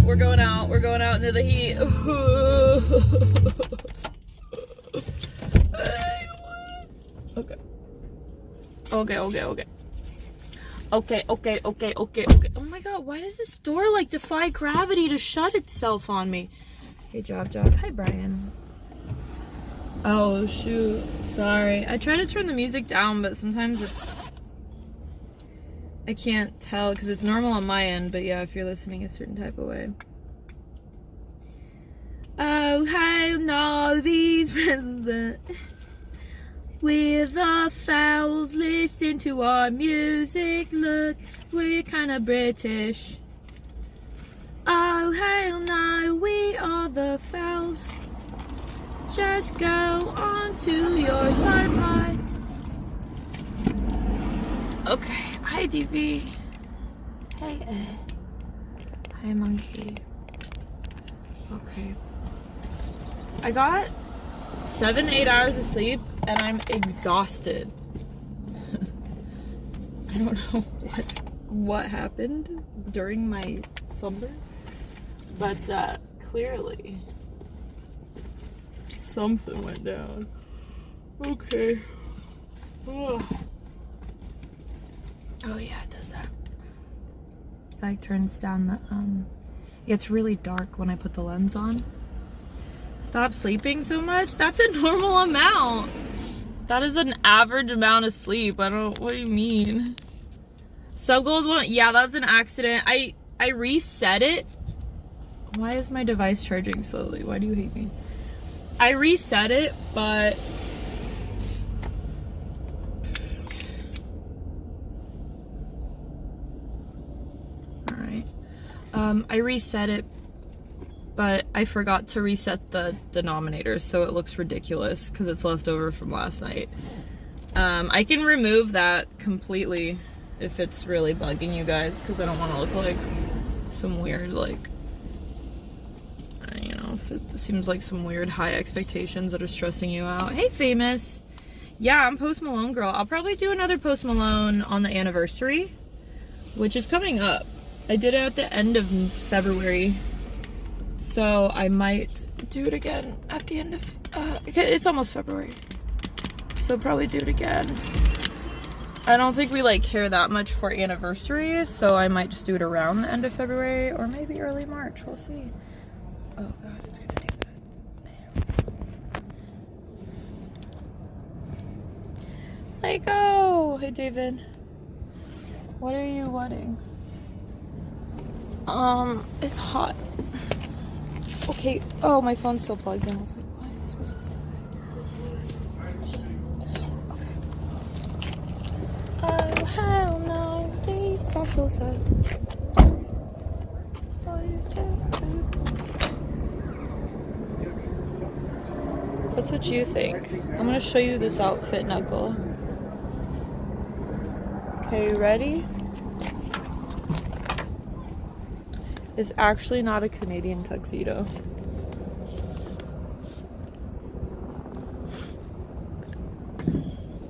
We're going out. We're going out into the heat. Okay. Okay. Oh my god, why does this door like defy gravity to shut itself on me? Hey, Job. Hi, Brian. Oh, shoot. Sorry. I try to turn the music down, but sometimes I can't tell because it's normal on my end, but yeah, if you're listening a certain type of way. Oh, hail no, these presents. We're the fowls, listen to our music, look, we're kinda British. Oh, hail no, we are the fowls. Just go on to your Spotify. Okay, hi DV. Hey Ed. Hi Monkey. Okay. I got 7-8 hours of sleep and I'm exhausted. I don't know what happened during my slumber, but clearly something went down. Okay. Ugh. Oh yeah, it does that. It like turns down the it gets really dark when I put the lens on. Stop sleeping so much? That's a normal amount. That is an average amount of sleep. I don't, what do you mean? Sub goals one, yeah, that was an accident. I reset it. Why is my device charging slowly? Why do you hate me? I reset it, but all right. I reset it, but I forgot to reset the denominator, so it looks ridiculous because it's left over from last night. I can remove that completely if it's really bugging you guys, because I don't want to look like some weird, like, you know, if it seems like some weird high expectations that are stressing you out. Hey, Famous. Yeah, I'm Post Malone girl. I'll probably do another Post Malone on the anniversary, which is coming up. I did it at the end of February, so I might do it again at the end of, it's almost February, so probably do it again. I don't think we like care that much for anniversary, so I might just do it around the end of February or maybe early March. We'll see. Oh god, it's gonna do that. Let go. Hey David, what are you wanting? It's hot. Okay. Oh, my phone's still plugged in. I was like, why is resisting? Oh, hell no, these fossils are... That's what you think. I'm gonna show you this outfit, Knuckle. Okay, you ready? It's actually not a Canadian tuxedo.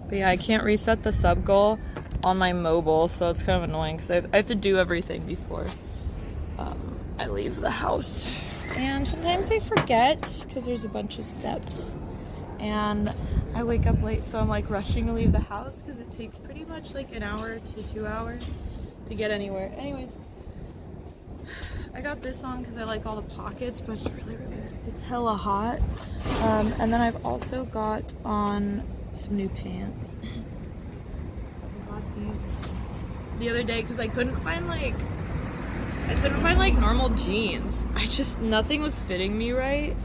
But yeah, I can't reset the sub goal on my mobile, so it's kind of annoying because I have to do everything before I leave the house. And sometimes I forget because there's a bunch of steps. And I wake up late, so I'm like rushing to leave the house because it takes pretty much like an hour to 2 hours to get anywhere. Anyways, I got this on because I like all the pockets, but it's really, it's hella hot. And then I've also got on some new pants. I got these the other day because I couldn't find like normal jeans. Nothing was fitting me right,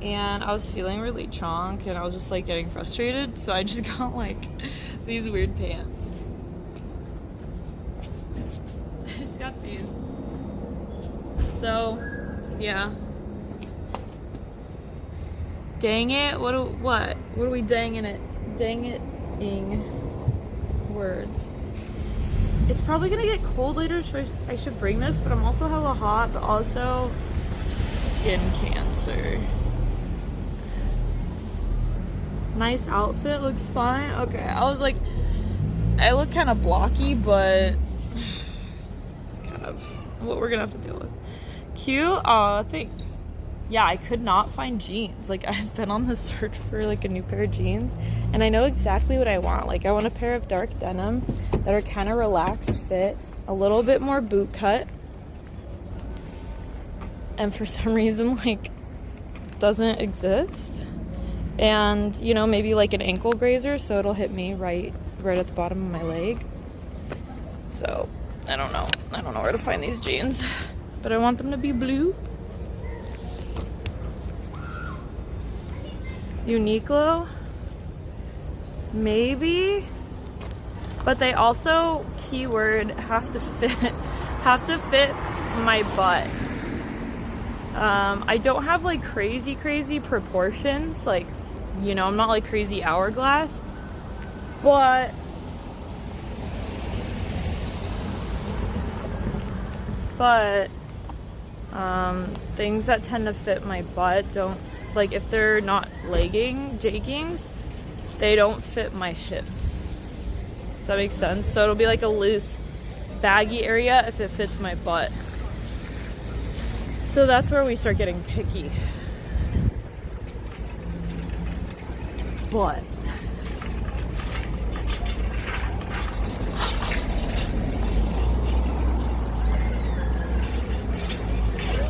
and I was feeling really chonk, and I was just like getting frustrated, so I just got like these weird pants. I just got these. So yeah. Dang it, what are we danging it? Dang it-ing words. It's probably gonna get cold later, so I should bring this, but I'm also hella hot, but also skin cancer. Nice outfit, looks fine. Okay, I was like, I look kind of blocky, but it's kind of what we're gonna have to deal with. Cute? Aw, thanks. Yeah, I could not find jeans. Like, I've been on the search for like a new pair of jeans, and I know exactly what I want. Like, I want a pair of dark denim that are kind of relaxed fit, a little bit more boot cut, and for some reason, like, doesn't exist. And, you know, maybe like an ankle grazer so it'll hit me right at the bottom of my leg. So, I don't know where to find these jeans, but I want them to be blue. Uniqlo, maybe, but they also, keyword, have to fit my butt. I don't have like crazy proportions, like, you know, I'm not like crazy hourglass, but things that tend to fit my butt don't, like, if they're not jeggings, they don't fit my hips. Does that make sense? So it'll be like a loose, baggy area if it fits my butt. So that's where we start getting picky. But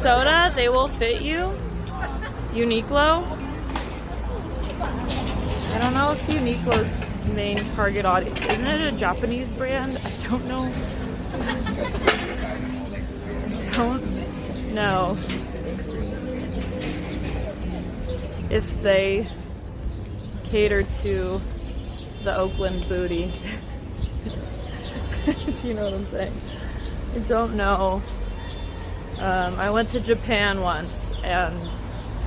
Soda, they will fit you. Uniqlo. I don't know if Uniqlo's main target audience. Isn't it a Japanese brand? I don't know. Don't know if they cater to the Oakland booty. If you know what I'm saying. I don't know. I went to Japan once and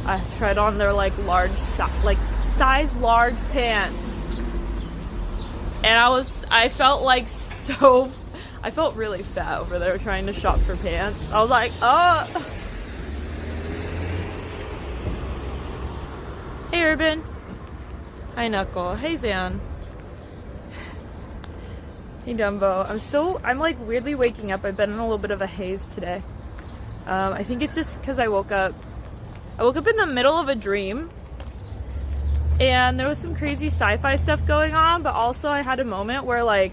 I tried on their like size large pants, and I felt really fat over there trying to shop for pants. I was like, oh. Hey Urban. Hi Knuckle. Hey Zan. Hey Dumbo. I'm like weirdly waking up. I've been in a little bit of a haze today. I think it's just because I woke up in the middle of a dream, and there was some crazy sci-fi stuff going on, but also I had a moment where like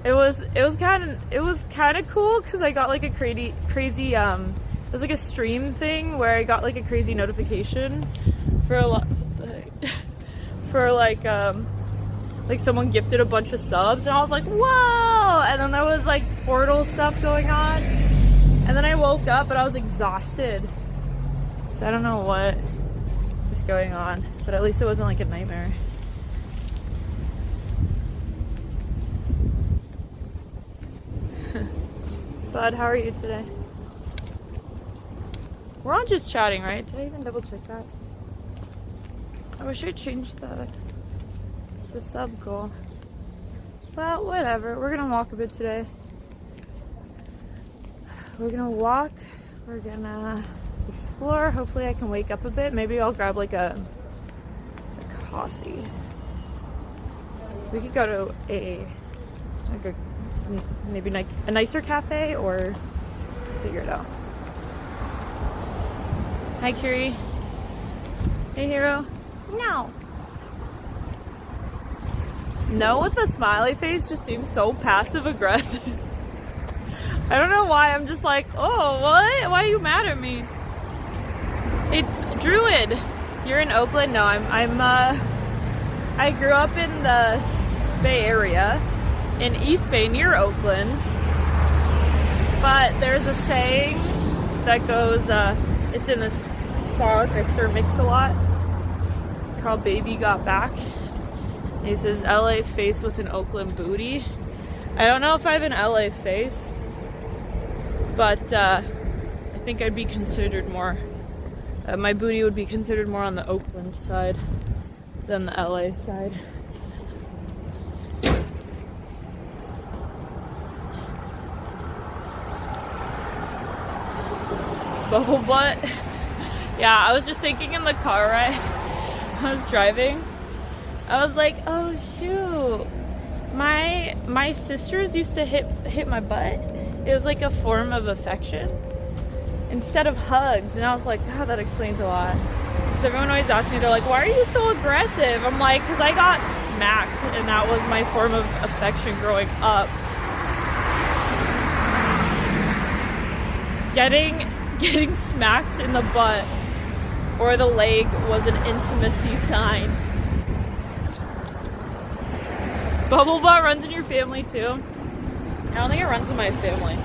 it was kind of cool because I got like a crazy it was like a stream thing where I got like a crazy notification for like someone gifted a bunch of subs, and I was like, whoa, and then there was like portal stuff going on. And then I woke up, but I was exhausted. So I don't know what is going on, but at least it wasn't like a nightmare. Bud, how are you today? We're on just chatting, right? Did I even double check that? I wish I changed the sub goal. But whatever, we're gonna walk a bit today. We're gonna walk, we're gonna explore. Hopefully I can wake up a bit. Maybe I'll grab like a coffee. We could go to maybe like a nicer cafe or figure it out. Hi Curie. Hey Hero. No. No with a smiley face just seems so passive aggressive. I don't know why, I'm just like, oh, what? Why are you mad at me? Hey, Druid, you're in Oakland? No, I grew up in the Bay Area, in East Bay, near Oakland. But there's a saying that goes, it's in this song I Sir Mix-a-Lot, called Baby Got Back. He says, LA face with an Oakland booty. I don't know if I have an LA face, but I think I'd be considered more, my booty would be considered more on the Oakland side than the LA side. Bubble butt. Yeah, I was just thinking in the car ride, I was driving, I was like, oh shoot, my sisters used to hit my butt. It was like a form of affection. instead of hugs. And I was like, God, that explains a lot. Because everyone always asks me, they're like, why are you so aggressive? I'm like, because I got smacked, and that was my form of affection growing up. Getting smacked in the butt or the leg was an intimacy sign. Bubble butt runs in your family too? I don't think it runs in my family.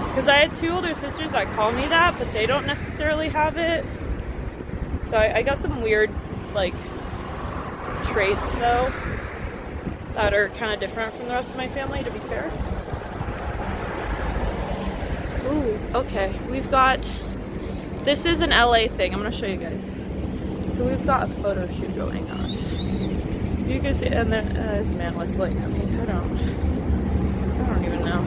Because I had 2 older sisters that call me that, but they don't necessarily have it. So I got some weird, like, traits though that are kind of different from the rest of my family, to be fair. Ooh, okay, we've got, this is an LA thing, I'm gonna show you guys. So we've got a photo shoot going on. You can see, and there's a man whistling at me. I don't even know.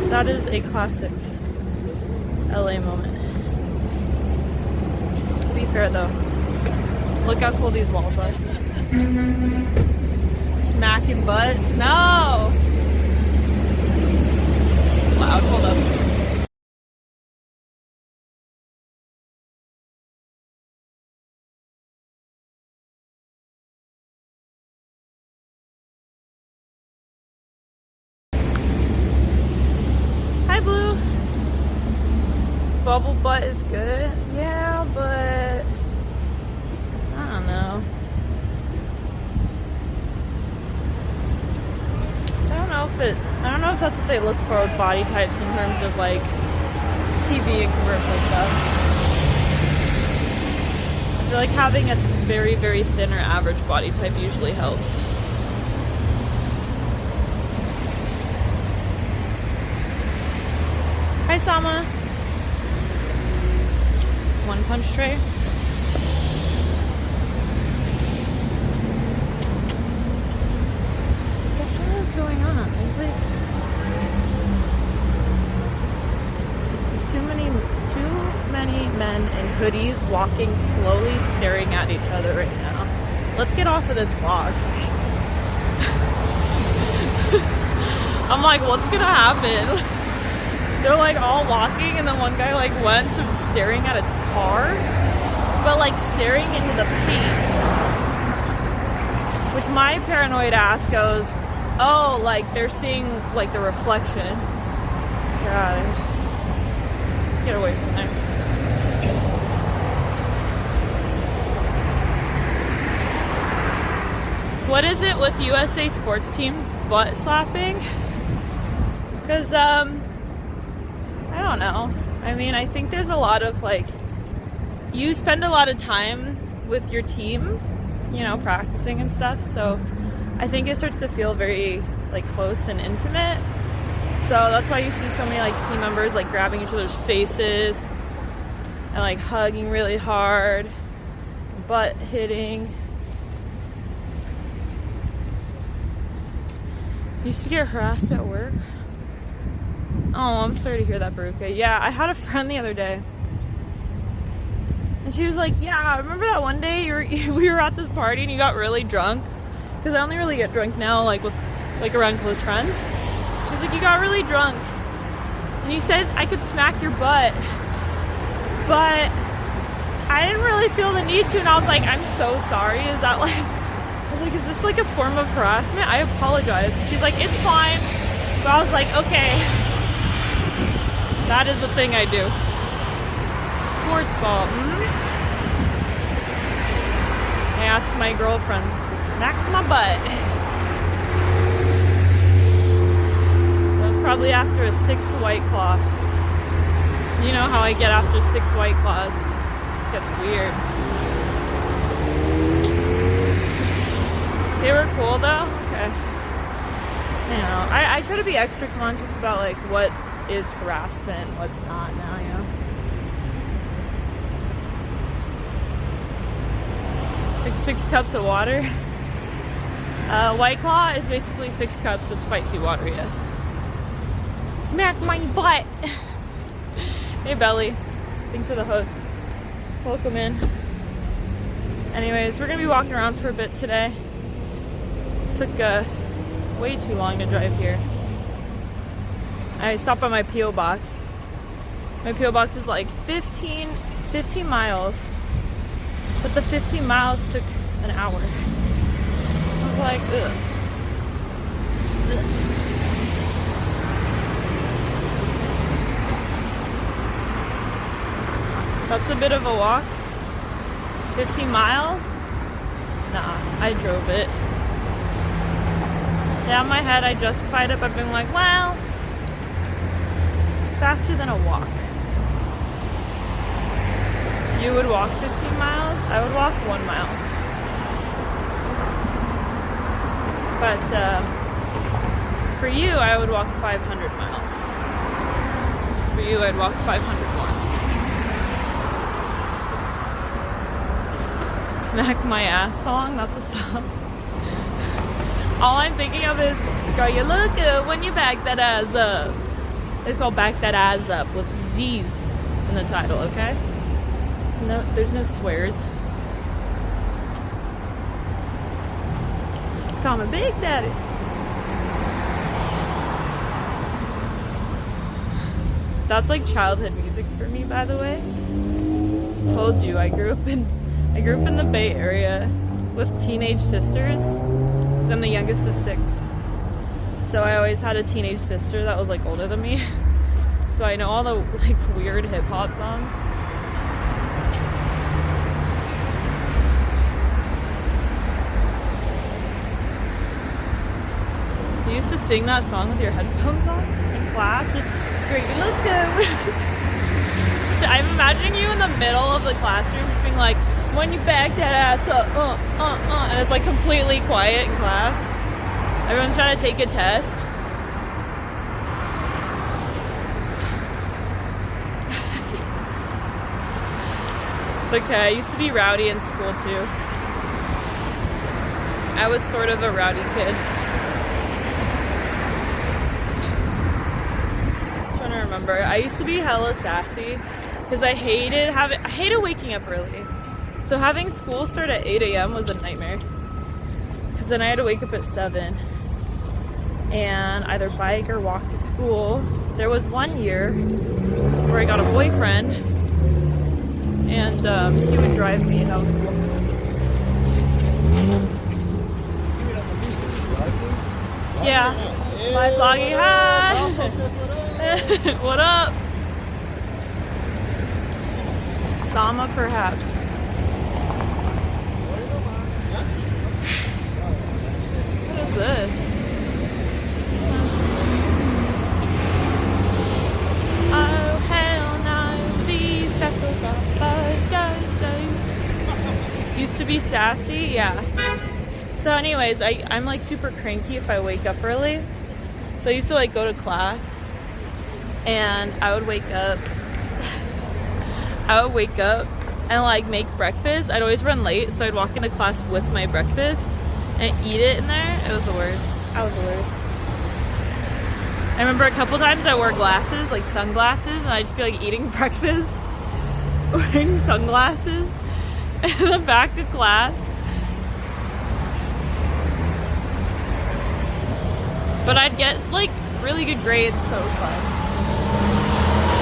That is a classic LA moment. To be fair though, look how cool these walls are. Smacking butts, no! Loud, hold up. Hi, Blue. Bubble butt is good. Yeah, but I don't know. I don't know if that's what they look for with body types in terms of like TV and commercial stuff. I feel like having a very, very thin or average body type usually helps. Hi, Sama. One punch tray. Going on? There's too many men in hoodies walking slowly, staring at each other right now. Let's get off of this block. I'm like, what's gonna happen? They're like all walking, and then one guy like went from staring at a car, but like staring into the paint. Which my paranoid ass goes, oh, like they're seeing like the reflection. God, let's get away from there. What is it with USA sports teams butt slapping? Because I don't know. I mean, I think there's a lot of like, you spend a lot of time with your team, you know, practicing and stuff, so I think it starts to feel very like close and intimate. So that's why you see so many like team members like grabbing each other's faces and like hugging really hard, butt hitting. Used to get harassed at work. Oh, I'm sorry to hear that, Baruka. Yeah, I had a friend the other day, and she was like, yeah, remember that one day we were at this party and you got really drunk? Because I only really get drunk now, like with like around close friends. She was like, you got really drunk and you said I could smack your butt, but I didn't really feel the need to. And I was like, I'm so sorry. Is that like, I was like, is this like a form of harassment? I apologize. She's like, it's fine. But I was like, okay, that is the thing I do. Sports ball. I asked my girlfriends to smack my butt. That was probably after a 6th White Claw. You know how I get after 6 White Claws. It gets weird. They were cool though? Okay. You know, I try to be extra conscious about like what is harassment, what's not now, you know? Like 6 cups of water. White Claw is basically 6 cups of spicy water, yes. Smack my butt! Hey Belly, thanks for the host. Welcome in. Anyways, we're gonna be walking around for a bit today. Took way too long to drive here. I stopped by my P.O. box My P.O. box is like 15 miles. But the 15 miles took an hour. I was like, ugh. That's a bit of a walk. 15 miles? Nah, I drove it. Yeah, in my head I justified it by being like, well, it's faster than a walk. You would walk 15 miles, I would walk 1 mile. But for you, I would walk 500 miles. For you, I'd walk 500 more. Smack My Ass song, that's a song. All I'm thinking of is, girl, you look good when you back that ass up. It's called Back That Ass Up with Z's in the title, okay? So there's no swears. Call me Big Daddy. That's like childhood music for me, by the way. Told you, I grew up in the Bay Area with teenage sisters, because I'm the youngest of 6. So I always had a teenage sister that was like older than me. So I know all the like weird hip hop songs. You used to sing that song with your headphones on in class, just great, you look good. I'm imagining you in the middle of the classroom just being like, when you back that ass up, and it's like completely quiet in class. Everyone's trying to take a test. It's okay, I used to be rowdy in school too. I was sort of a rowdy kid. I'm trying to remember. I used to be hella sassy because I hated waking up early. So having school start at 8 a.m. was a nightmare. Because then I had to wake up at 7 and either bike or walk to school. There was one year where I got a boyfriend and he would drive me and that was cool. Yeah. My vloggy, hi! What up? Sama perhaps. This? Oh hell no, these vessels are Used to be sassy, yeah. So anyways, I'm like super cranky if I wake up early. So I used to like go to class and I would wake up and like make breakfast. I'd always run late, so I'd walk into class with my breakfast and eat it in there. It was the worst. I was the worst. I remember a couple times I wore glasses, like sunglasses, and I'd just be like eating breakfast, wearing sunglasses in the back of class. But I'd get like really good grades, so it was fun.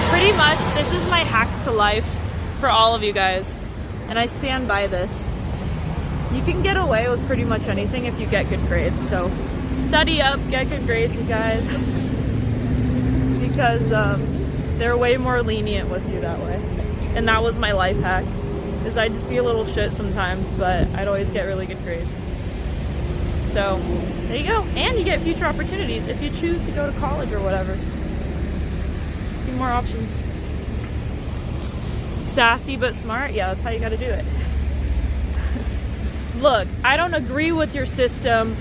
Pretty much, this is my hack to life for all of you guys, and I stand by this. You can get away with pretty much anything if you get good grades, so study up, get good grades, you guys, because they're way more lenient with you that way. And that was my life hack, is I'd just be a little shit sometimes, but I'd always get really good grades. So there you go, and you get future opportunities if you choose to go to college or whatever. A few more options. Sassy but smart, yeah, that's how you gotta do it. Look, I don't agree with your system,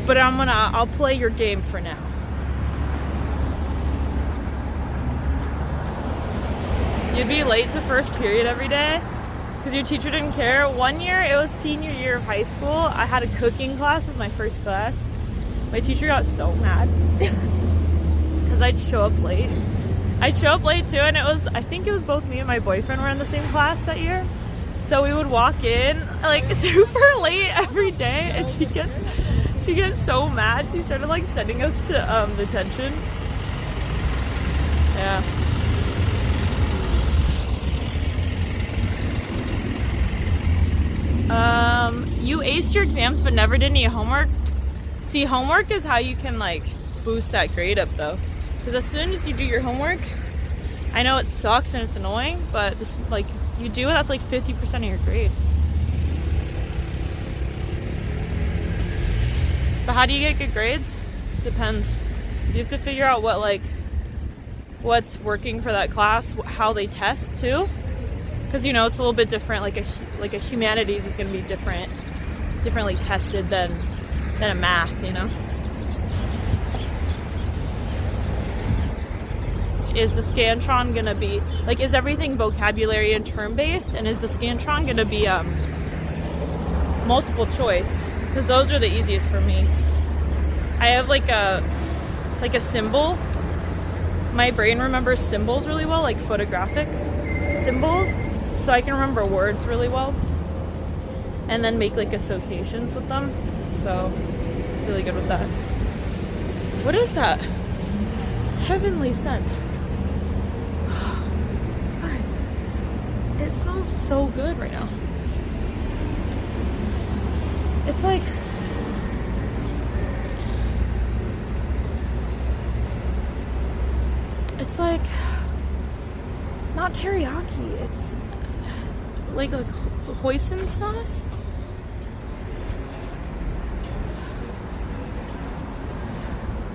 but I'll play your game for now. You'd be late to first period every day because your teacher didn't care. One year, it was senior year of high school, I had a cooking class as my first class. My teacher got so mad because I'd show up late. I'd show up late too, and I think it was both me and my boyfriend were in the same class that year. So we would walk in like super late every day, and she'd get so mad. She started like sending us to detention. Yeah. aced your exams but never did any homework. See, homework is how you can like boost that grade up though. Because as soon as you do your homework, I know it sucks and it's annoying, but this, like, you do it, that's like 50% of your grade. But how do you get good grades? Depends. You have to figure out what, like, what's working for that class, how they test too. Because, you know, it's a little bit different. Like a humanities is going to be differently tested than a math, you know. Is the Scantron gonna be, like, is everything vocabulary and term based, and is the Scantron gonna be multiple choice? Because those are the easiest for me. I have like a symbol. My brain remembers symbols really well, like photographic symbols, so I can remember words really well and then make like associations with them. So it's really good with that. What is that? Heavenly scent. It smells so good right now. It's like, not teriyaki, it's like hoisin sauce.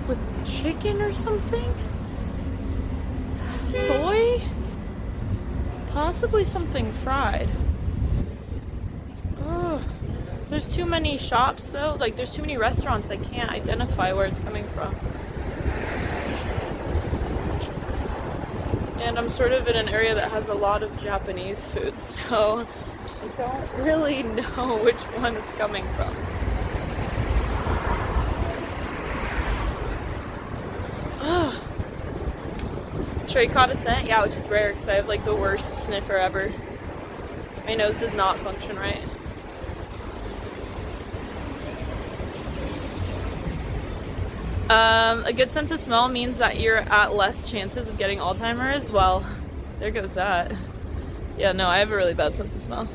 With chicken or something? Soy? Possibly something fried. Oh, there's too many shops though. Like, there's too many restaurants. I can't identify where it's coming from. And I'm sort of in an area that has a lot of Japanese food, so I don't really know which one it's coming from. Oh. Trey caught a scent? Yeah, which is rare because I have like the worst sniffer ever. My nose does not function right. A good sense of smell means that you're at less chances of getting Alzheimer's. Well, there goes that. Yeah, no, I have a really bad sense of smell.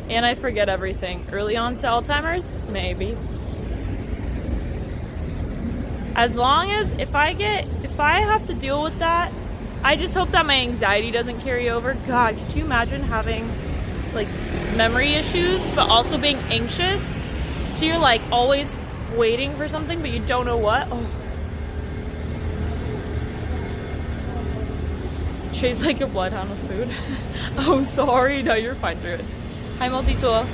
And I forget everything. Early onset Alzheimer's? Maybe. As long as, if I have to deal with that, I just hope that my anxiety doesn't carry over. God, could you imagine having like memory issues, but also being anxious? So you're like always waiting for something, but you don't know what. Oh. Trey's like a bloodhound with food. Oh, sorry. No, you're fine, Drew. Hi, multi-tool.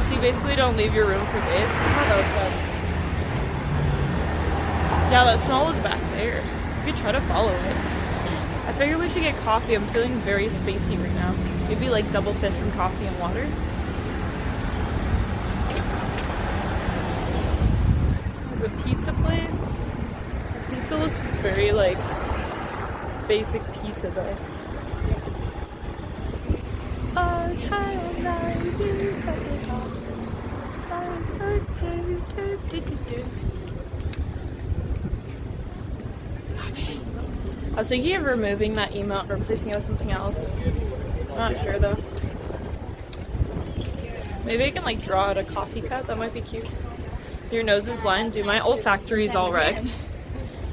So you basically don't leave your room for days. Yeah, that smell was back there. You could try to follow it. I figured we should get coffee. I'm feeling very spacey right now. Maybe like double fist and coffee and water. There's a pizza place. The pizza looks very like basic pizza though. I was thinking of removing that email and replacing it with something else. I'm not sure though. Maybe I can like draw out a coffee cup. That might be cute. Your nose is blind. Dude, my olfactory's all wrecked.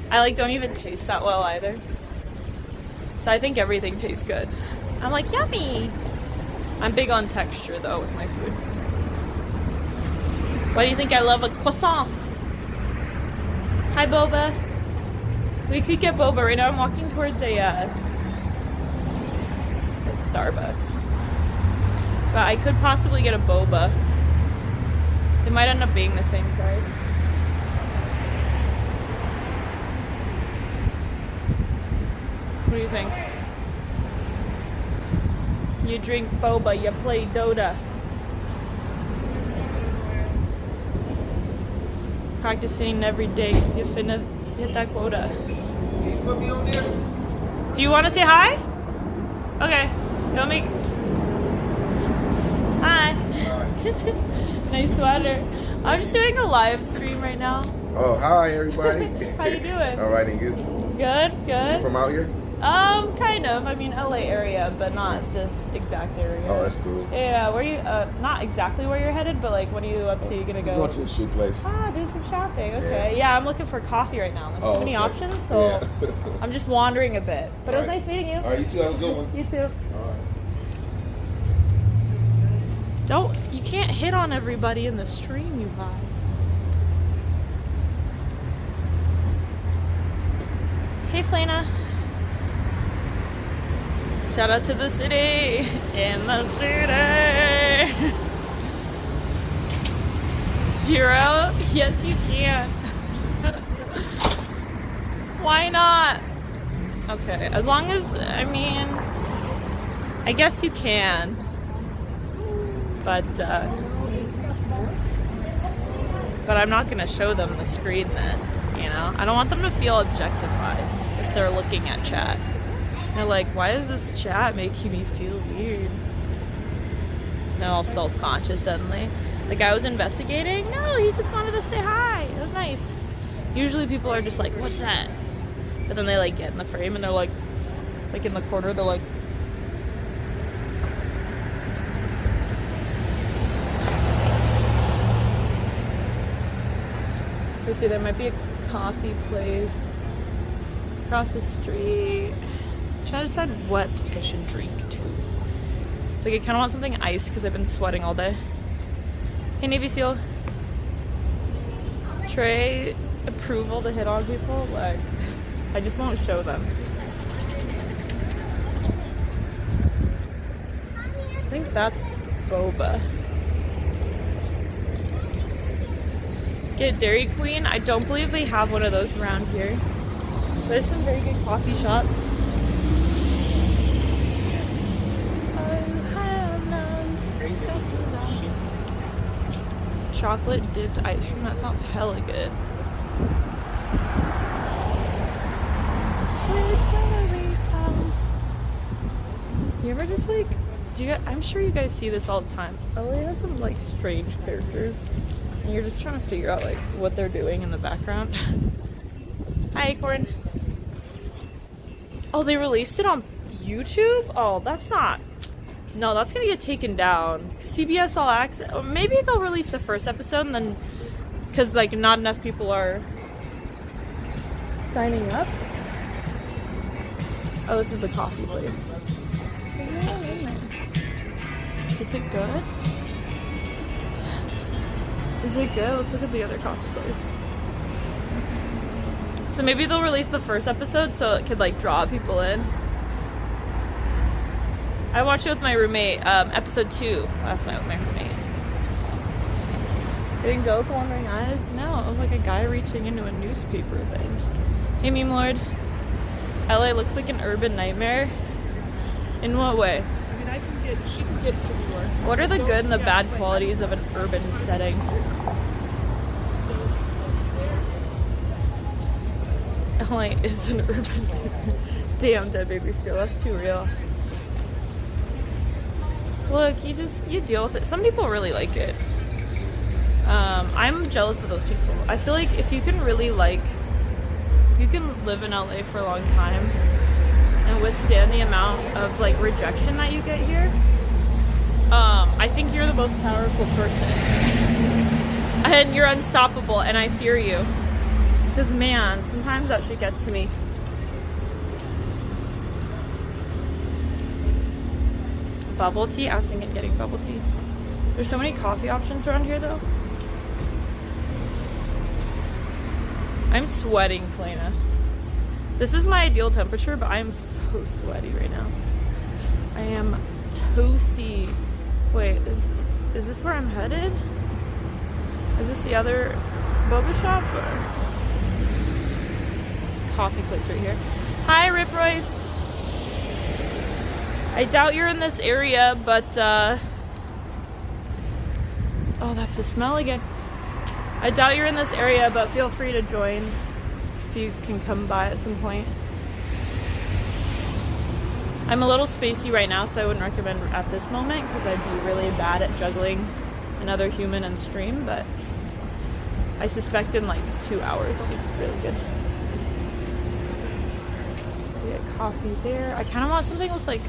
I like don't even taste that well either. So I think everything tastes good. I'm like, yummy. I'm big on texture though with my food. Why do you think I love a croissant? Hi, Boba. We could get boba. Right now I'm walking towards a Starbucks. But I could possibly get a boba. It might end up being the same price. What do you think? You drink boba, you play Dota. Practicing every day because you finna hit that quota. Do you want to say hi? Okay. You want me? Hi. Nice sweater. I'm just doing a live stream right now. Oh, hi everybody. How you doing? All right, and you? Good, good. You from out here? Kind of. I mean, LA area, but not this exact area. Oh, that's cool. Yeah, where you, not exactly where you're headed, but like, what are you up to? You gonna go? Going to the shoe place. Ah, do some shopping. Okay. Yeah, I'm looking for coffee right now. There's so many options, so I'm just wandering a bit. But it was nice meeting you. All right, you too. Have a good one. You too. All right. You can't hit on everybody in the stream, you guys. Hey, Flana. Shout out to the city, in the city. Hero? Yes, you can. Why not? Okay, as long as, I mean, I guess you can. But I'm not gonna show them the screen then, you know? I don't want them to feel objectified if they're looking at chat. They're like, why is this chat making me feel weird? Now all self-conscious suddenly. The guy was investigating? No, he just wanted to say hi. It was nice. Usually people are just like, what's that? But then they like get in the frame and they're like in the corner, they're like, let's see, there might be a coffee place across the street. I'm trying to decide what I should drink too. It's like I kind of want something iced because I've been sweating all day. Hey, Navy SEAL. Trey, approval to hit on people? Like, I just won't show them. I think that's boba. Get Dairy Queen. I don't believe they have one of those around here. There's some very good coffee shops. Chocolate dipped ice cream. That sounds hella good. Do you ever just like, I'm sure you guys see this all the time. LA has some like strange characters. And you're just trying to figure out like what they're doing in the background. Hi, Acorn. Oh, they released it on YouTube? Oh, that's not. No, that's gonna get taken down. CBS All Access. Or maybe they'll release the first episode and then, because like not enough people are signing up. Oh, this is the coffee place. Is it good? Is it good? Let's look at the other coffee place. So maybe they'll release the first episode so it could like draw people in. I watched it with my roommate, episode 2 last night with my roommate. Getting jealous of wandering eyes? No, it was like a guy reaching into a newspaper thing. Hey, Meme Lord. LA looks like an urban nightmare. In what way? I mean, she can get to New York. What are the good and the bad qualities of an urban setting? LA is an urban nightmare. Damn, Dead Baby Steel, that's too real. Look, you deal with it. Some people really like it. I'm jealous of those people. I feel like if you can live in LA for a long time and withstand the amount of like rejection that you get here, I think you're the most powerful person. And you're unstoppable, and I fear you. Because man, sometimes that shit gets to me. Bubble tea? I was thinking getting bubble tea. There's so many coffee options around here though. I'm sweating, Flana. This is my ideal temperature, but I am so sweaty right now. I am toasty. Wait, is this where I'm headed? Is this the other boba shop? Or? There's a coffee place right here. Hi, Rip Royce. I doubt you're in this area, but, oh, that's the smell again. I doubt you're in this area, but feel free to join if you can come by at some point. I'm a little spacey right now, so I wouldn't recommend at this moment because I'd be really bad at juggling another human and stream, but I suspect in like 2 hours I'll be really good. coffee there. I kind of want something with like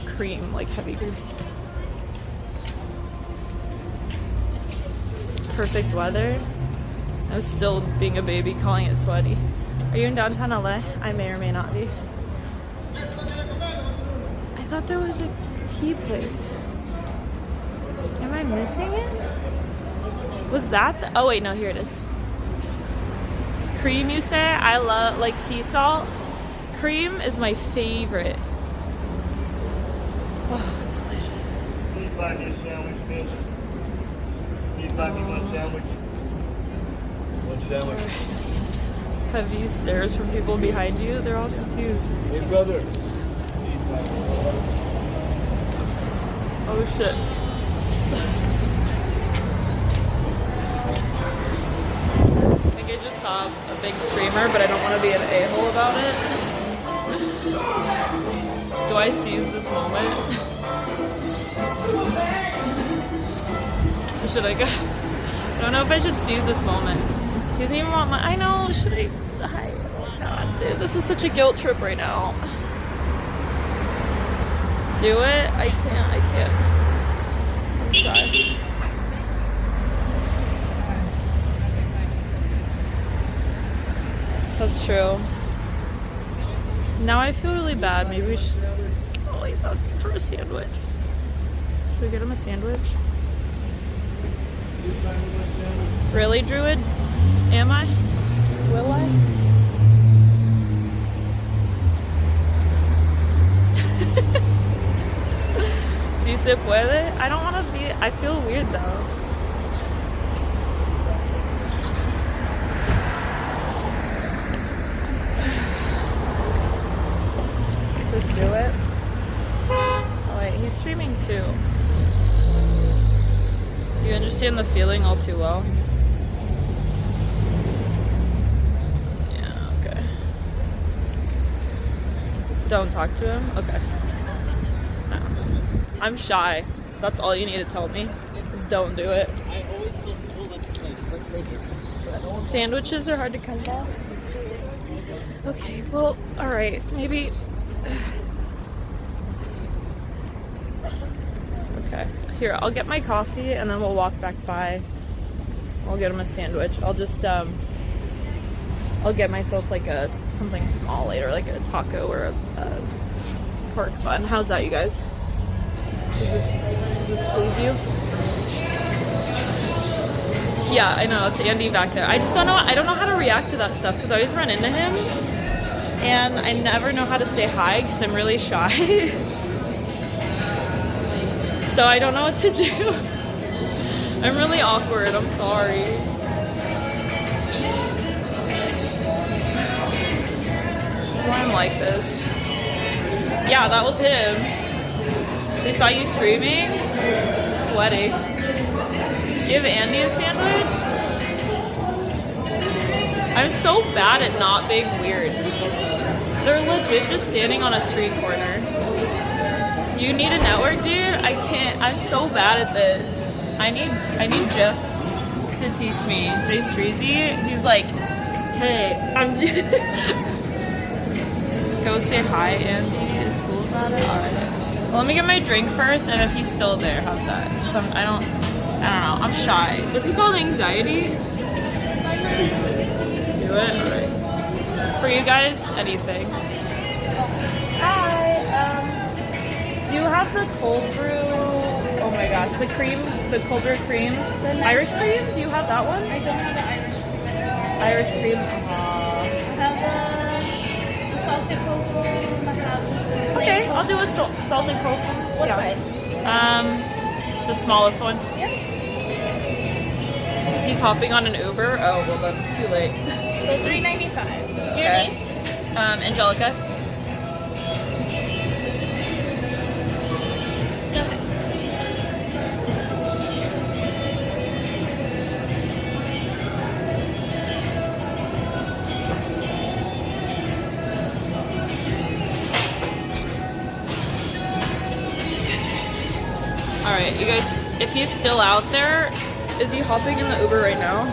cream, like heavy cream. Perfect weather. I'm still being a baby calling it sweaty. Are you in downtown LA? I may or may not be. I thought there was a tea place. Am I missing it? Was that the, oh wait, no, here it is. Cream, you say? I love, like, sea salt. Cream is my favorite. Oh, delicious. Please buy me a sandwich, miss. Please buy me one sandwich. One sandwich. Heavy stares from people behind you. They're all confused. Hey, brother. Oh shit. I think I just saw a big streamer, but I don't want to be an a-hole about it. Do I seize this moment? Or should I go? I don't know if I should seize this moment. He doesn't even want my, I know, should I? Oh god, dude, this is such a guilt trip right now. Do it? I can't. I'm shy. That's true. Now I feel really bad. Maybe we should. Oh, he's asking for a sandwich. Should we get him a sandwich? Really, Druid? Am I? Will I? Si se puede? I don't want to be. I feel weird though. Just do it. Oh wait, he's streaming too. You understand the feeling all too well. Yeah, okay. Don't talk to him? Okay. No. I'm shy. That's all you need to tell me. Just don't do it. Sandwiches are hard to come by. Okay, well, alright. Maybe... Okay. Here, I'll get my coffee and then we'll walk back by. I'll get him a sandwich. I'll just, I'll get myself like something small later, like a taco or a pork bun. How's that, you guys? Does this please you? Yeah, I know, it's Andy back there. I just don't know, I don't know how to react to that stuff because I always run into him and I never know how to say hi because I'm really shy. So I don't know what to do. I'm really awkward, I'm sorry. Why I'm like this? Yeah, that was him. They saw you streaming? Sweaty. Give Andy a sandwich? I'm so bad at not being weird. They're legit just standing on a street corner. You need a network, dude? I can't. I'm so bad at this. I need Jeff to teach me. Jay Streezy, he's like, hey, I'm go say hi, Andy is cool about it. Alright. Well, let me get my drink first, and if he's still there, how's that? So I don't know. I'm shy. This is called anxiety. Do it? Alright. For you guys, anything. Hi, do you have the cold brew? Oh my gosh, the cream, the cold brew cream, Irish cream. Do you have that one? I don't have the Irish cream. Irish cream. I have the salted cocoa. I have the Okay, I'll do a salted cocoa. What size? The smallest one. Yep. He's hopping on an Uber. Oh well, then too late. So $3.95. Your Okay. name? Angelica. Alright, you guys, if he's still out there, is he hopping in the Uber right now?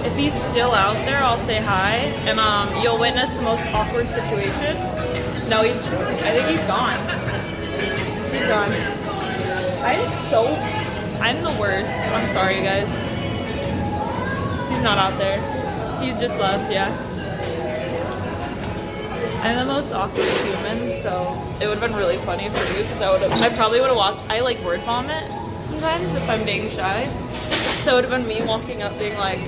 If he's still out there, I'll say hi, and you'll witness the most awkward situation. No, I think he's gone. He's gone. I'm the worst. I'm sorry, guys. He's not out there. He's just left, yeah. I'm the most awkward human, so it would have been really funny for you because I probably would have walked. I like word vomit sometimes if I'm being shy. So it would have been me walking up being like,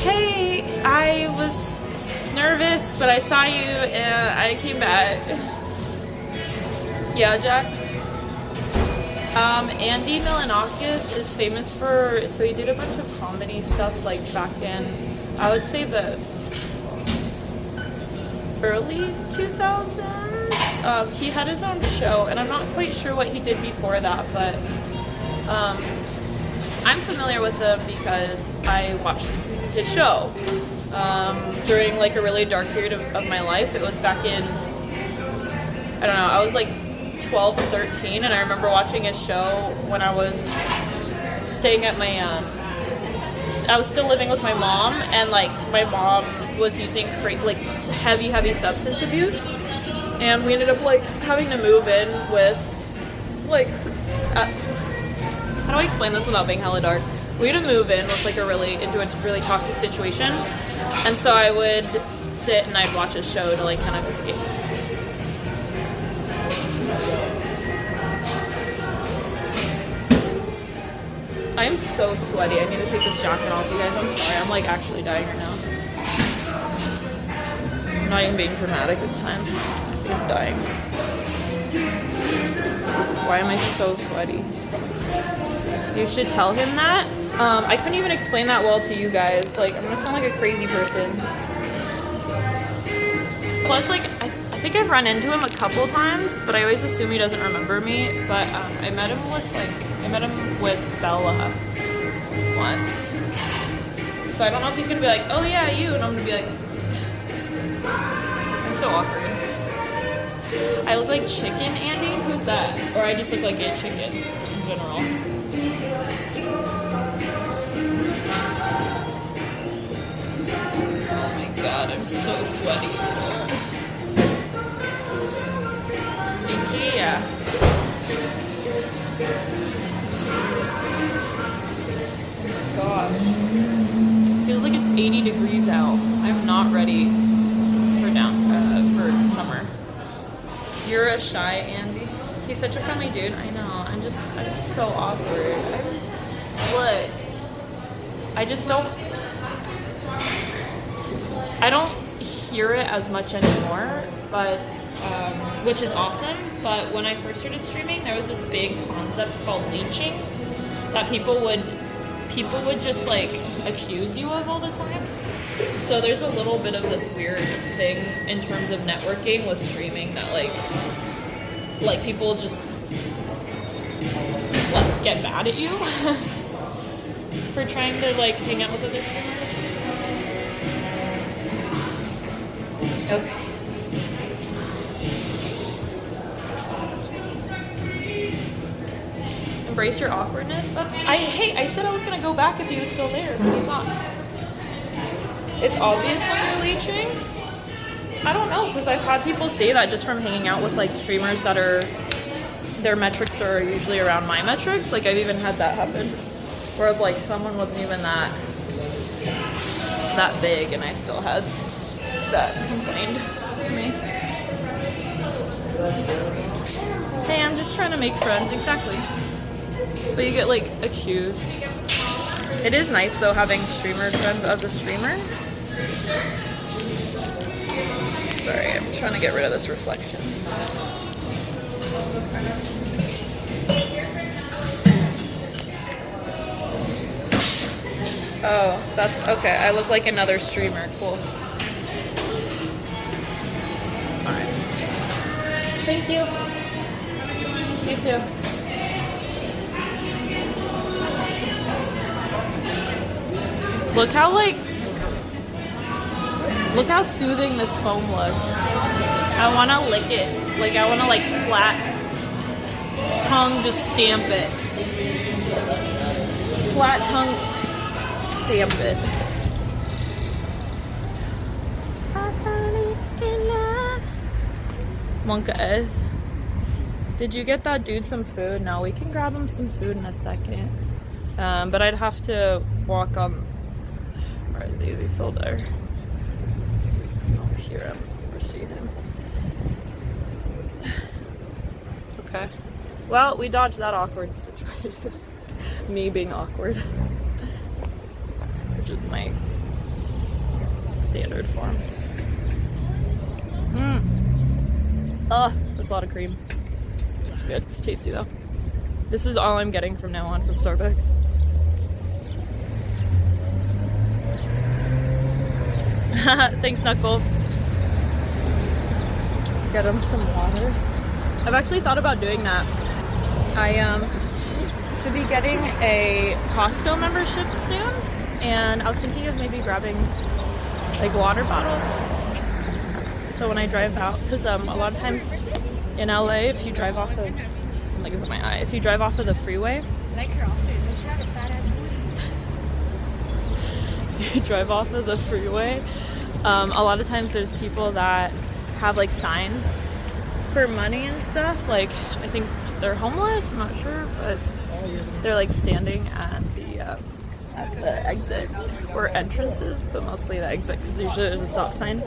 hey, I was nervous, but I saw you and I came back. Yeah, Jack? Andy Milonakis is famous for, so he did a bunch of comedy stuff like back in, I would say the early 2000s. He had his own show, and I'm not quite sure what he did before that, but I'm familiar with him because I watched his show during like a really dark period of my life. It was back in, I don't know, I was like 12, 13, and I remember watching his show when I was staying at my, I was still living with my mom, and like my mom was using like heavy substance abuse, and we ended up like having to move in with like, how do I explain this without being hella dark? We had to move in with like into a really toxic situation, and so I would sit and I'd watch his show to like kind of escape. I am so sweaty. I need to take this jacket off, you guys. I'm sorry. I'm like actually dying right now. I'm not even being dramatic this time. I'm dying. Why am I so sweaty? You should tell him that. I couldn't even explain that well to you guys. Like, I'm gonna sound like a crazy person. Plus, like, I think I've run into him a couple times, but I always assume he doesn't remember me. But I met him with Bella once. So I don't know if he's gonna be like, oh yeah, you, and I'm gonna be like, I'm so awkward. I look like Chicken Andy? Who's that? Or I just look like a chicken in general. Oh my god, I'm so sweaty. Stinky, yeah. Gosh. Feels like it's 80 degrees out. I'm not ready for for summer. You're a shy Andy. He's such a friendly dude. I know. I'm so awkward. I don't hear it as much anymore, but which is awesome. But when I first started streaming, there was this big concept called leeching that people would just like accuse you of all the time. So there's a little bit of this weird thing in terms of networking with streaming that like people just like get mad at you for trying to like hang out with other streamers. Okay. Embrace your awkwardness. I said I was gonna go back if he was still there, but he's not. It's obvious when you're leeching. I don't know, because I've had people say that just from hanging out with like streamers that their metrics are usually around my metrics. Like I've even had that happen, where like someone wasn't even that big, and I still had that complained to me. Hey, I'm just trying to make friends. Exactly. But you get like accused. It is nice though having streamer friends as a streamer. Sorry, I'm trying to get rid of this reflection. Oh, that's okay. I look like another streamer. Cool. Alright. Thank you. You too. Look how soothing this foam looks. I want to lick it. Like, I want to, like, flat tongue just stamp it. Flat tongue stamp it. Monka is. Did you get that dude some food? No, we can grab him some food in a second. But I'd have to walk on. Where is he? Is he still there? I don't hear him or see him. Okay. Well, we dodged that awkward situation. Me being awkward. Which is my standard form. Oh, there's a lot of cream. It's good. It's tasty though. This is all I'm getting from now on from Starbucks. Thanks, Knuckle. Get him some water. I've actually thought about doing that. I should be getting a Costco membership soon, and I was thinking of maybe grabbing like water bottles. So when I drive out, because a lot of times in LA, if you drive off of, something is in my eye, if you drive off of the freeway, Like her outfit. She had a fat ass booty. if you drive off of the freeway, a lot of times there's people that have like signs for money and stuff. Like, I think they're homeless, I'm not sure, but they're like standing at the exit or entrances, but mostly the exit because usually there's a stop sign,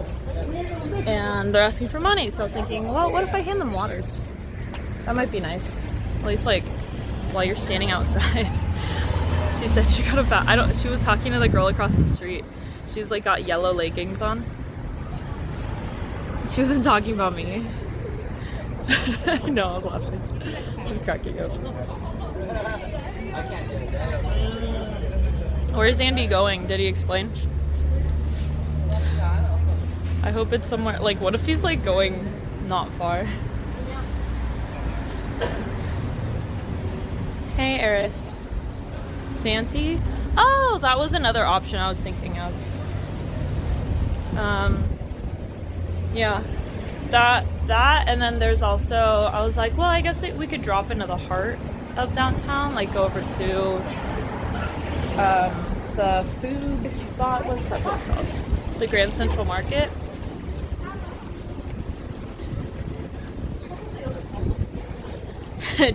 and they're asking for money. So I was thinking, well, what if I hand them waters? That might be nice, at least like while you're standing outside. She said she got a she was talking to the girl across the street. She's like got yellow leggings on. She wasn't talking about me. No, I was laughing. I was cracking up. Where's Andy going? Did he explain? I hope it's somewhere, like, what if he's like going not far? Hey, Eris. Santi? Oh, that was another option I was thinking of. Yeah. That, and then there's also, I was like, well, I guess we could drop into the heart of downtown, like go over to the food spot, what's that place called? The Grand Central Market.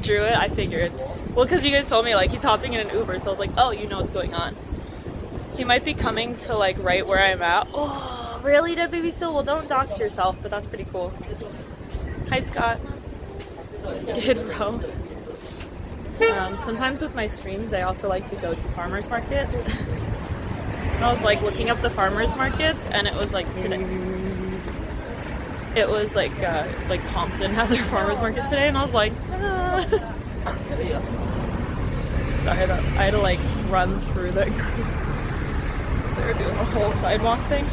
Drew it, I figured. Well, because you guys told me, like, he's hopping in an Uber, so I was like, oh, you know what's going on. He might be coming to, like, right where I'm at. Oh, really, Dead Baby Still? Well, don't dox yourself, but that's pretty cool. Hi, Scott. Skid Row. Sometimes with my streams, I also like to go to farmers markets. And I was like looking up the farmers markets, and it was like today. It was like Compton had their farmers market today, and I was like, ah. Sorry, I had to like run through the group. They were doing a whole sidewalk thing.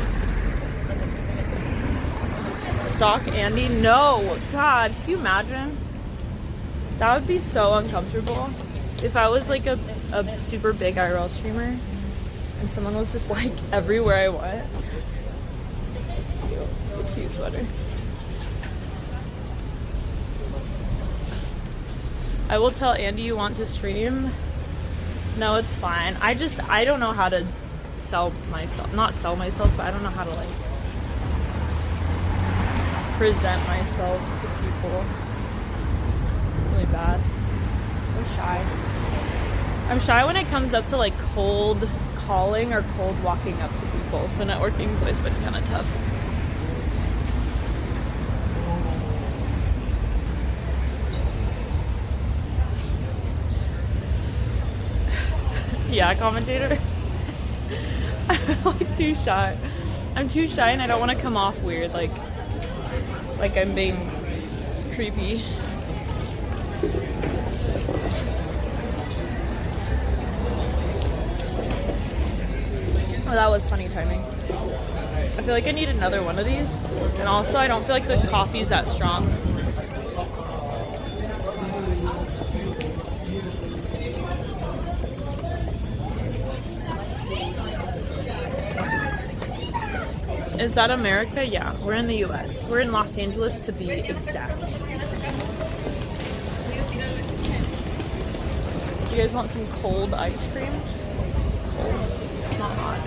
Stalk Andy? No, God, can you imagine? That would be so uncomfortable if I was like a super big IRL streamer and someone was just like everywhere I went. It's cute. It's a cute sweater. I will tell Andy you want to stream. No, it's fine. I don't know how to sell myself. Not sell myself, but I don't know how to like present myself to people. Really bad. I'm shy. I'm shy when it comes up to like cold calling or cold walking up to people, so networking's always been kind of tough. Yeah, commentator. I'm like too shy. I'm too shy and I don't want to come off weird, like I'm being creepy. Oh, that was funny timing. I feel like I need another one of these. And also, I don't feel like the coffee's that strong. Is that America? Yeah, we're in the US. We're in Los Angeles to be exact. Do you guys want some cold ice cream? Cold. not hot.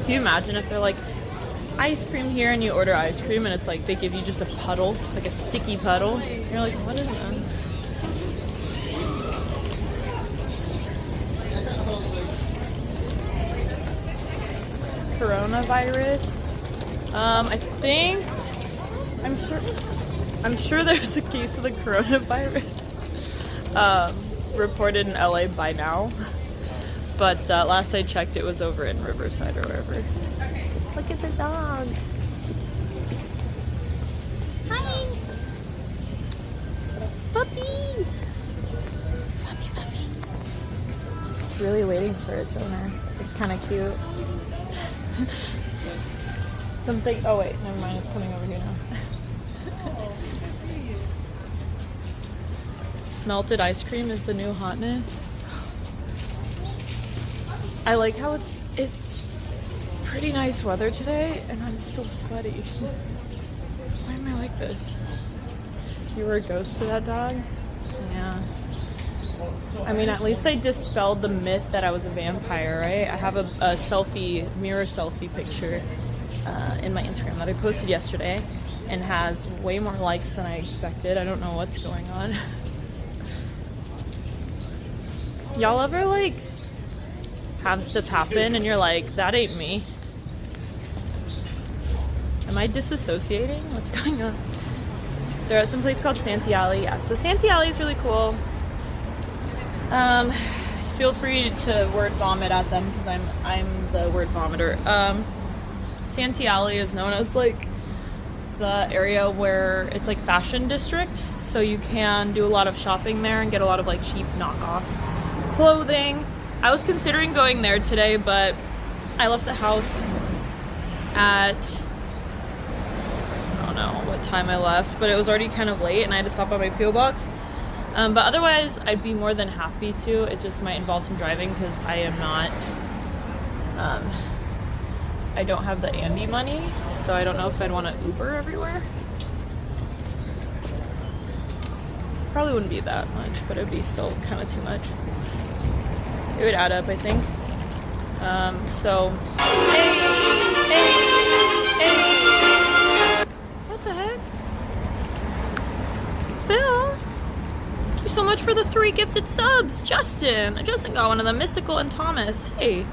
Can you imagine if they're like, ice cream here, and you order ice cream and it's like they give you just a puddle, like a sticky puddle. You're like, what is that? Coronavirus. I'm sure there's a case of the coronavirus reported in LA by now. But last I checked, it was over in Riverside or wherever. Look at the dog. Hi. Puppy. Puppy. It's really waiting for its owner. It's kind of cute. Something. Oh wait, never mind. It's coming over here now. Melted ice cream is the new hotness. I like how it's pretty nice weather today, and I'm still sweaty. Why am I like this? You were a ghost to that dog? Yeah. I mean, at least I dispelled the myth that I was a vampire, right? I have a mirror selfie picture in my Instagram that I posted yesterday, and has way more likes than I expected. I don't know what's going on. Y'all ever like have stuff happen and you're like, that ain't me? Am I disassociating? What's going on? They're at some place called Santee Alley. Yeah, so Santee Alley is really cool. Feel free to word vomit at them because I'm the word vomiter. Santee Alley is known as like the area where it's like fashion district, so you can do a lot of shopping there and get a lot of like cheap knockoff clothing. I was considering going there today, but I left the house at, I don't know what time I left, but it was already kind of late and I had to stop by my P.O. box. But otherwise, I'd be more than happy to. It just might involve some driving because I am not, I don't have the Andy money, so I don't know if I'd want to Uber everywhere. Probably wouldn't be that much, but it'd be still kind of too much. It would add up, I think. So, hey! What the heck? Phil? Thank you so much for the 3 gifted subs. Justin got one of them. Mystical and Thomas. Hey,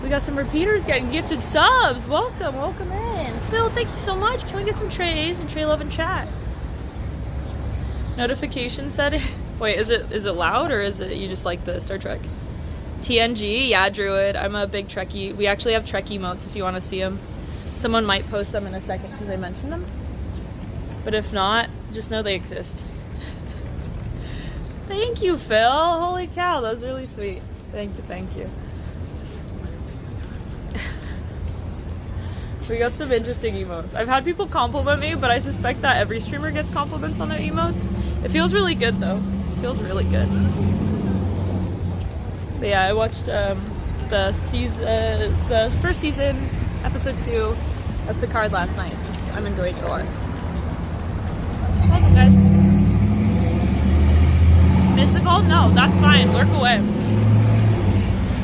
we got some repeaters getting gifted subs. Welcome in. Phil, thank you so much. Can we get some trays and tray love and chat? Notification setting. Wait, is it loud or is it you just like the Star Trek? TNG, yeah, Druid. I'm a big Trekkie. We actually have Trek emotes if you want to see them. Someone might post them in a second because I mentioned them. But if not, just know they exist. Thank you, Phil. Holy cow, that was really sweet. Thank you. We got some interesting emotes. I've had people compliment me, but I suspect that every streamer gets compliments on their emotes. It feels really good though. It feels really good. But yeah, I watched the first season, episode 2 of Picard last night. I'm enjoying it a lot. Welcome, guys. Mystical? No, that's fine. Lurk away.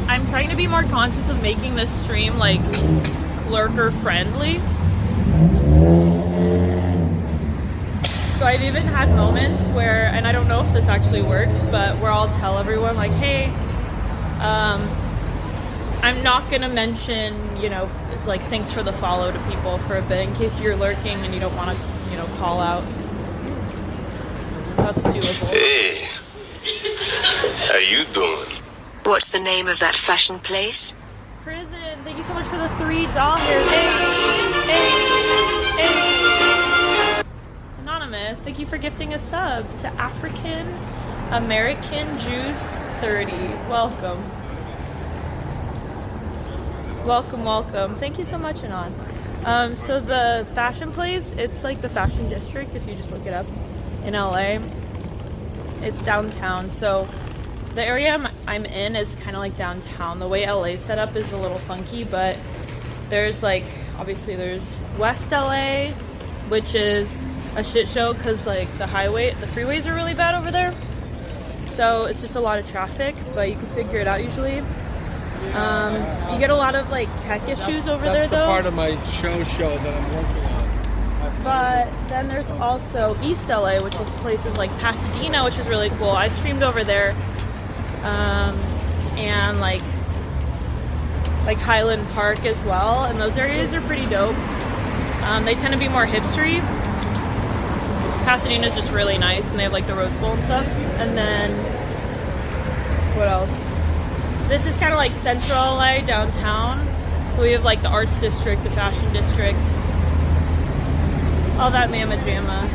I'm trying to be more conscious of making this stream like lurker friendly. So I've even had moments where, and I don't know if this actually works, but where I'll tell everyone like, hey, I'm not gonna mention, you know, like thanks for the follow to people for a bit in case you're lurking and you don't want to, you know, call out. That's doable. Hey, how you doing? What's the name of that fashion place? Prison, thank you so much for the $3. Hey. Anonymous, thank you for gifting a sub to African American Juice 30. Welcome. Thank you so much, Anon. So the fashion place, it's like the fashion district if you just look it up in LA. It's downtown, so the area I'm in is kind of like downtown. The way LA's set up is a little funky, but there's like, obviously there's West LA, which is a shit show because like the freeways are really bad over there. So it's just a lot of traffic, but you can figure it out usually. You get a lot of like tech issues over there That's the though. part of my show that I'm working on. But then there's also East LA, which is places like Pasadena, which is really cool. I've streamed over there. And like Highland Park as well. And those areas are pretty dope. They tend to be more hipstery. Pasadena is just really nice, and they have like the Rose Bowl and stuff. And then, what else? This is kind of like Central LA, downtown. So we have like the Arts District, the Fashion District, all that mamma jamma.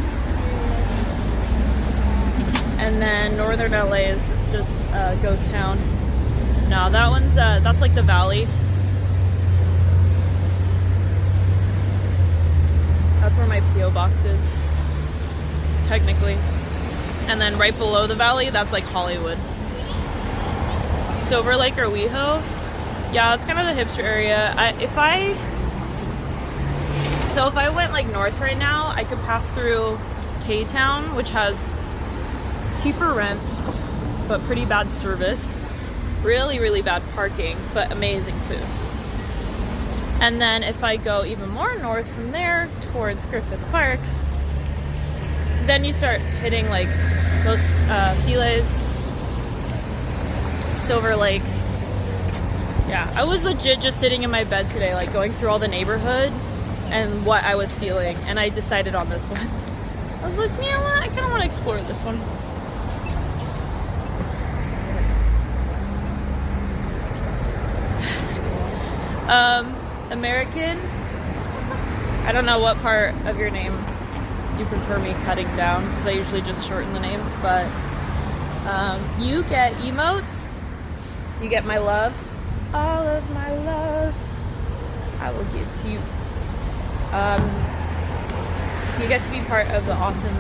And then Northern LA is just ghost town. No, that one's, that's like the Valley. That's where my P.O. box is, technically. And then right below the Valley, that's like Hollywood. Silver Lake or WeHo. Yeah, it's kind of the hipster area. If I went like north right now, I could pass through K-Town, which has cheaper rent, but pretty bad service. Really, really bad parking, but amazing food. And then if I go even more north from there towards Griffith Park, then you start hitting like those Feliz, Silver Lake. Yeah, I was legit just sitting in my bed today, like going through all the neighborhoods and what I was feeling, and I decided on this one. I was like, you know what, I kind of want to explore this one. American, I don't know what part of your name you prefer me cutting down, because I usually just shorten the names, but you get emotes, you get my love, all of my love I will give to you. You get to be part of the awesome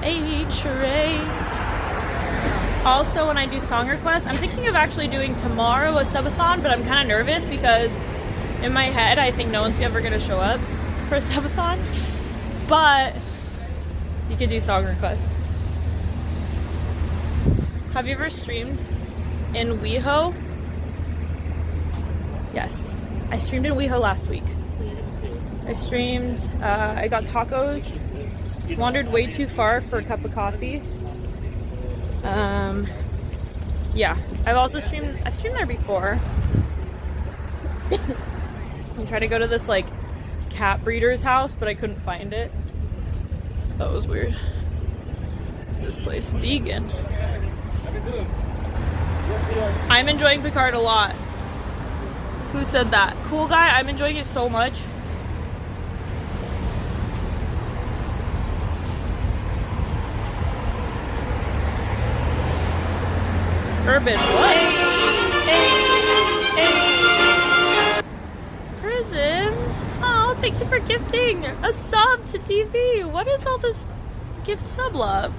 H-Ray. Also, when I do song requests, I'm thinking of actually doing tomorrow a subathon, but I'm kind of nervous because in my head I think no one's ever going to show up for a subathon. But you could do song requests. Have you ever streamed in WeHo? Yes. I streamed in WeHo last week. I streamed, I got tacos, wandered way too far for a cup of coffee. Yeah, I've streamed there before. I tried to go to this like cat breeder's house, but I couldn't find it. That was weird. What's this place? Vegan. I'm enjoying Picard a lot. Who said that? Cool guy, I'm enjoying it so much. Urban, what? Hey. Prison? Oh, thank you for gifting a sub to TV. What is all this gift sub love?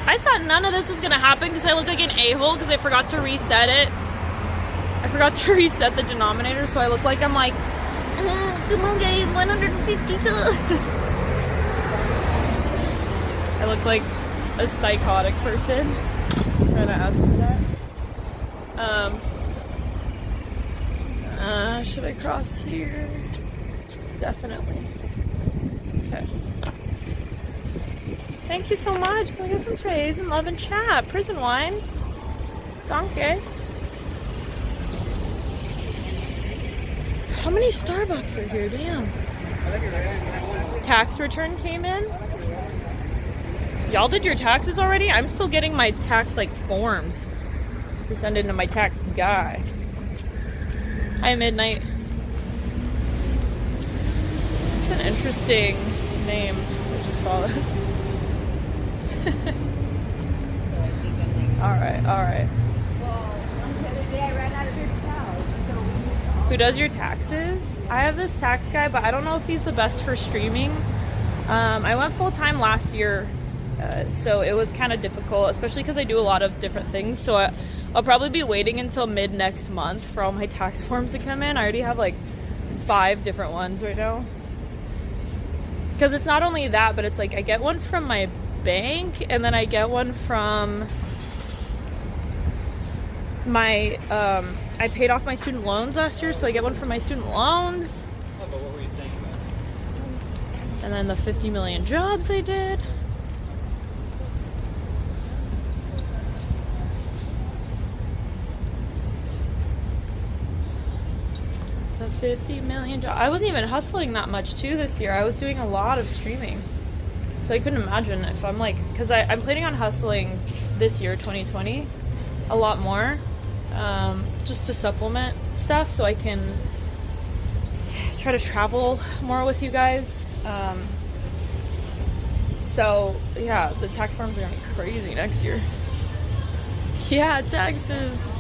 I thought none of this was gonna happen because I look like an a-hole because I forgot to reset it. I forgot to reset the denominator, so I look like I'm like, come on guys, 152. I look like a psychotic person trying to ask for that. Should I cross here? Definitely. Okay. Thank you so much. Can we get some trays and love and chat? Prison wine. Danke. How many Starbucks are here? Damn. Tax return came in. Y'all did your taxes already? I'm still getting my tax like forms to send into my tax guy. Hi, Midnight. It's an interesting name. I just followed. Alright, alright. Who does your taxes? I have this tax guy, but I don't know if he's the best for streaming. I went full-time last year. So it was kind of difficult, especially because I do a lot of different things. So I'll probably be waiting until mid next month for all my tax forms to come in. I already have like 5 different ones right now. Because it's not only that, but it's like I get one from my bank, and then I get one from my, I paid off my student loans last year, so I get one for my student loans. Oh, but what were you saying about it? And then the 50 million jobs I did. The 50 million jobs. I wasn't even hustling that much too this year. I was doing a lot of streaming. So I couldn't imagine if I'm like, because I'm planning on hustling this year, 2020, a lot more. Just to supplement stuff so I can try to travel more with you guys. So yeah, the tax forms are gonna be crazy next year. Yeah, taxes.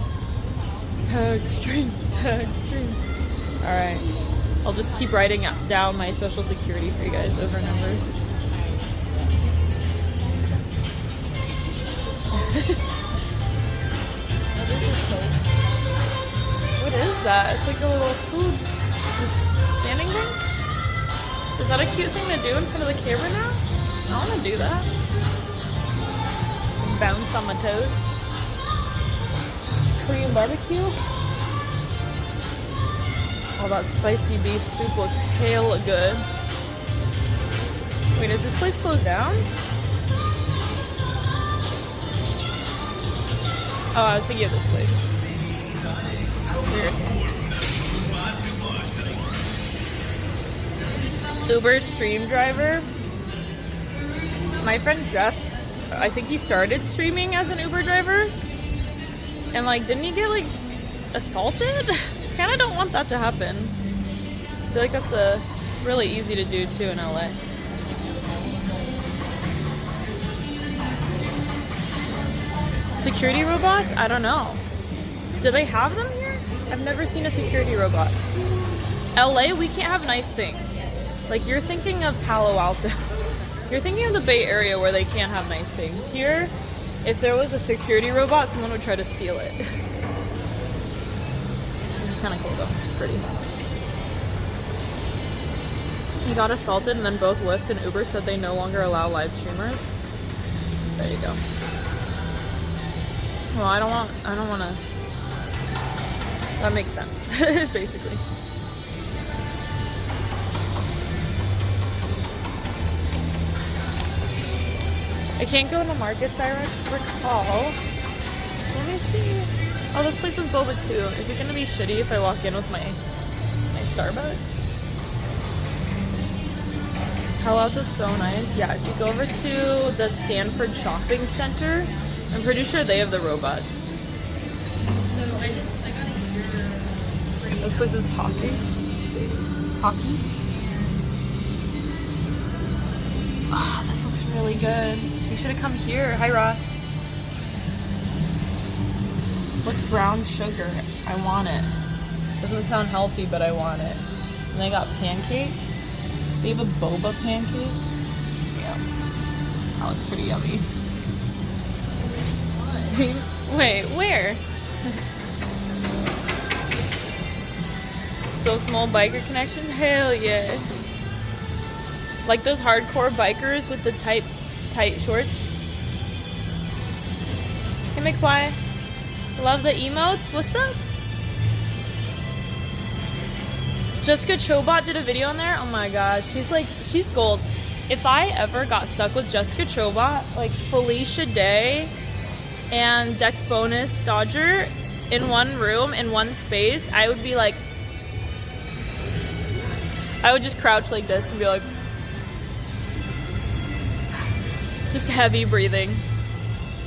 Tax stream. Alright. I'll just keep writing down my social security for you guys over and over. What is that? It's like a little food just standing thing? Is that a cute thing to do in front of the camera now? I want to do that. Bounce on my toes. Korean barbecue. Oh, that spicy beef soup looks hella good. Wait, is this place closed down? Oh, I was thinking of this place. Weird. Uber stream driver. My friend Jeff, I think he started streaming as an Uber driver. And like, didn't he get like assaulted? Kinda don't want that to happen. I feel like that's really easy to do too in LA. Security robots? I don't know. Do they have them here? I've never seen a security robot. LA, we can't have nice things. Like, you're thinking of Palo Alto. You're thinking of the Bay Area where they can't have nice things. Here, if there was a security robot, someone would try to steal it. This is kind of cool though. It's pretty. He got assaulted and then both Lyft and Uber said they no longer allow live streamers. There you go. Well, I don't want to. That makes sense, basically. I can't go into markets, I recall. Let me see. Oh, this place is boba too. Is it gonna be shitty if I walk in with my Starbucks? Palo Alto's so nice. Yeah, if you go over to the Stanford Shopping Center, I'm pretty sure they have the robots. So I got a scooter. This place is Pocky. Pocky? Ah, this looks really good. You should have come here. Hi, Ross. What's brown sugar? I want it. Doesn't sound healthy, but I want it. And they got pancakes. They have a boba pancake. Yeah. That looks pretty yummy. Wait, where? So small biker connections? Hell yeah. Like those hardcore bikers with the tight shorts. Hey McFly. Love the emotes. What's up? Jessica Chobot did a video on there. Oh my gosh. She's gold. If I ever got stuck with Jessica Chobot, like Felicia Day and Dex Bonus Dodger in one room, in one space, I would be like, I would just crouch like this and be like, just heavy breathing.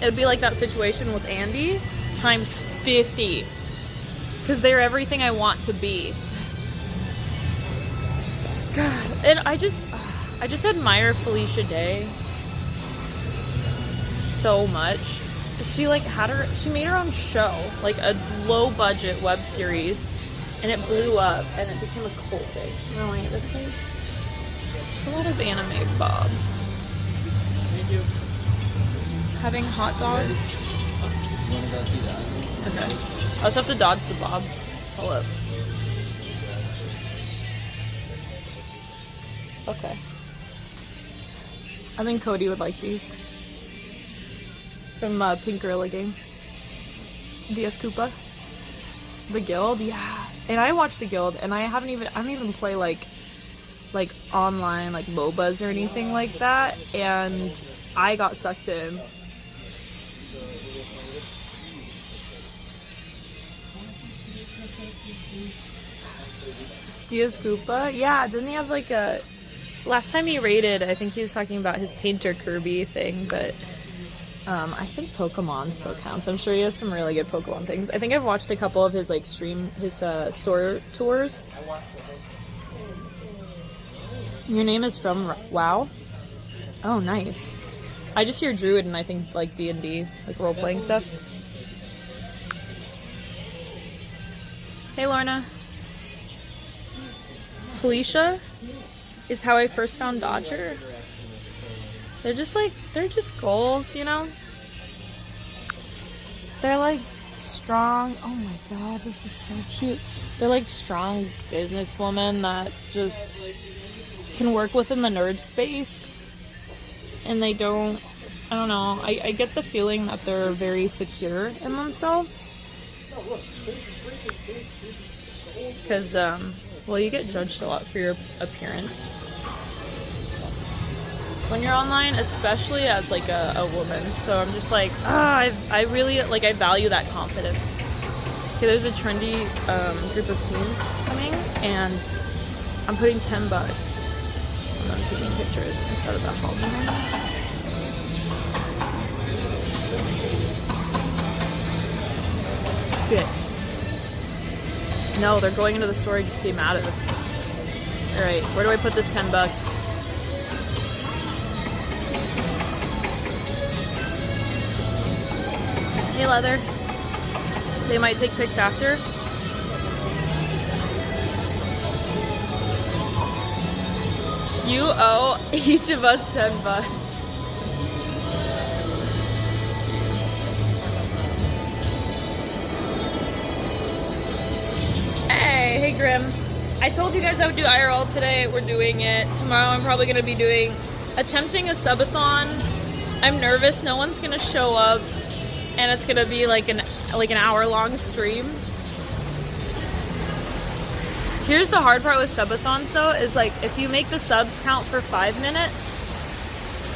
It would be like that situation with Andy times 50, because they're everything I want to be. God, and I just admire Felicia Day so much. She like she made her own show, like a low budget web series, and it blew up and it became a cult thing. Oh wait, this place, it's a lot of anime bobs. Having hot dogs. You wanna go see that? Okay. I'll just have to dodge the bobs. Hold up. Okay. I think Cody would like these. From Pink Gorilla Games. DS Koopa. The Guild, yeah. And I watched the Guild, and I don't even play like online like MOBAs or anything like that, and I got sucked in. DS Koopa, yeah. Didn't he have like a? Last time he raided, I think he was talking about his Painter Kirby thing, but I think Pokemon still counts. I'm sure he has some really good Pokemon things. I think I've watched a couple of his like store tours. Your name is from WoW? Oh, nice. I just hear Druid and I think like D&D, like role-playing stuff. Hey, Lorna. Felicia is how I first found Dodger. They're just goals, you know? They're like strong, oh my god, this is so cute. They're like strong businesswomen that just can work within the nerd space. And they don't, I don't know, I get the feeling that they're very secure in themselves. Because, well, you get judged a lot for your appearance when you're online, especially as like a woman. So I'm just like, I really like, I value that confidence. Okay, there's a trendy group of teens coming, and I'm putting $10 and I'm taking pictures instead of that ball. Shit. No, they're going into the store I just came out of. Alright, where do I put this $10? Hey, Leather. They might take pics after. You owe each of us $10. Hey Grim, I told you guys I would do IRL today. We're doing it. Tomorrow I'm probably going to be attempting a subathon. I'm nervous. No one's going to show up, and it's going to be like an hour-long stream. Here's the hard part with subathons though, is like if you make the subs count for 5 minutes,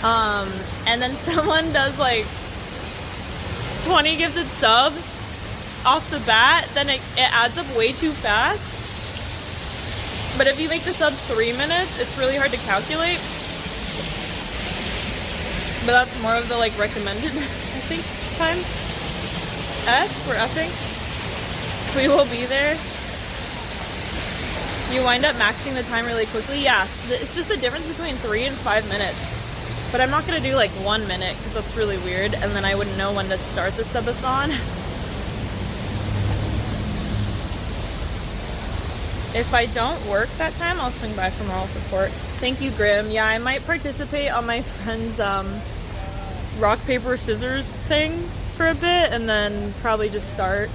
and then someone does like 20 gifted subs off the bat, then it adds up way too fast. But if you make the subs 3 minutes, it's really hard to calculate. But that's more of the like recommended, I think, time. We're effing. We will be there. You wind up maxing the time really quickly. Yes, it's just a difference between 3 and 5 minutes. But I'm not gonna do like 1 minute because that's really weird, and then I wouldn't know when to start the subathon. If I don't work that time, I'll swing by for moral support. Thank you, Grim. Yeah, I might participate on my friend's rock, paper, scissors thing for a bit, and then probably just start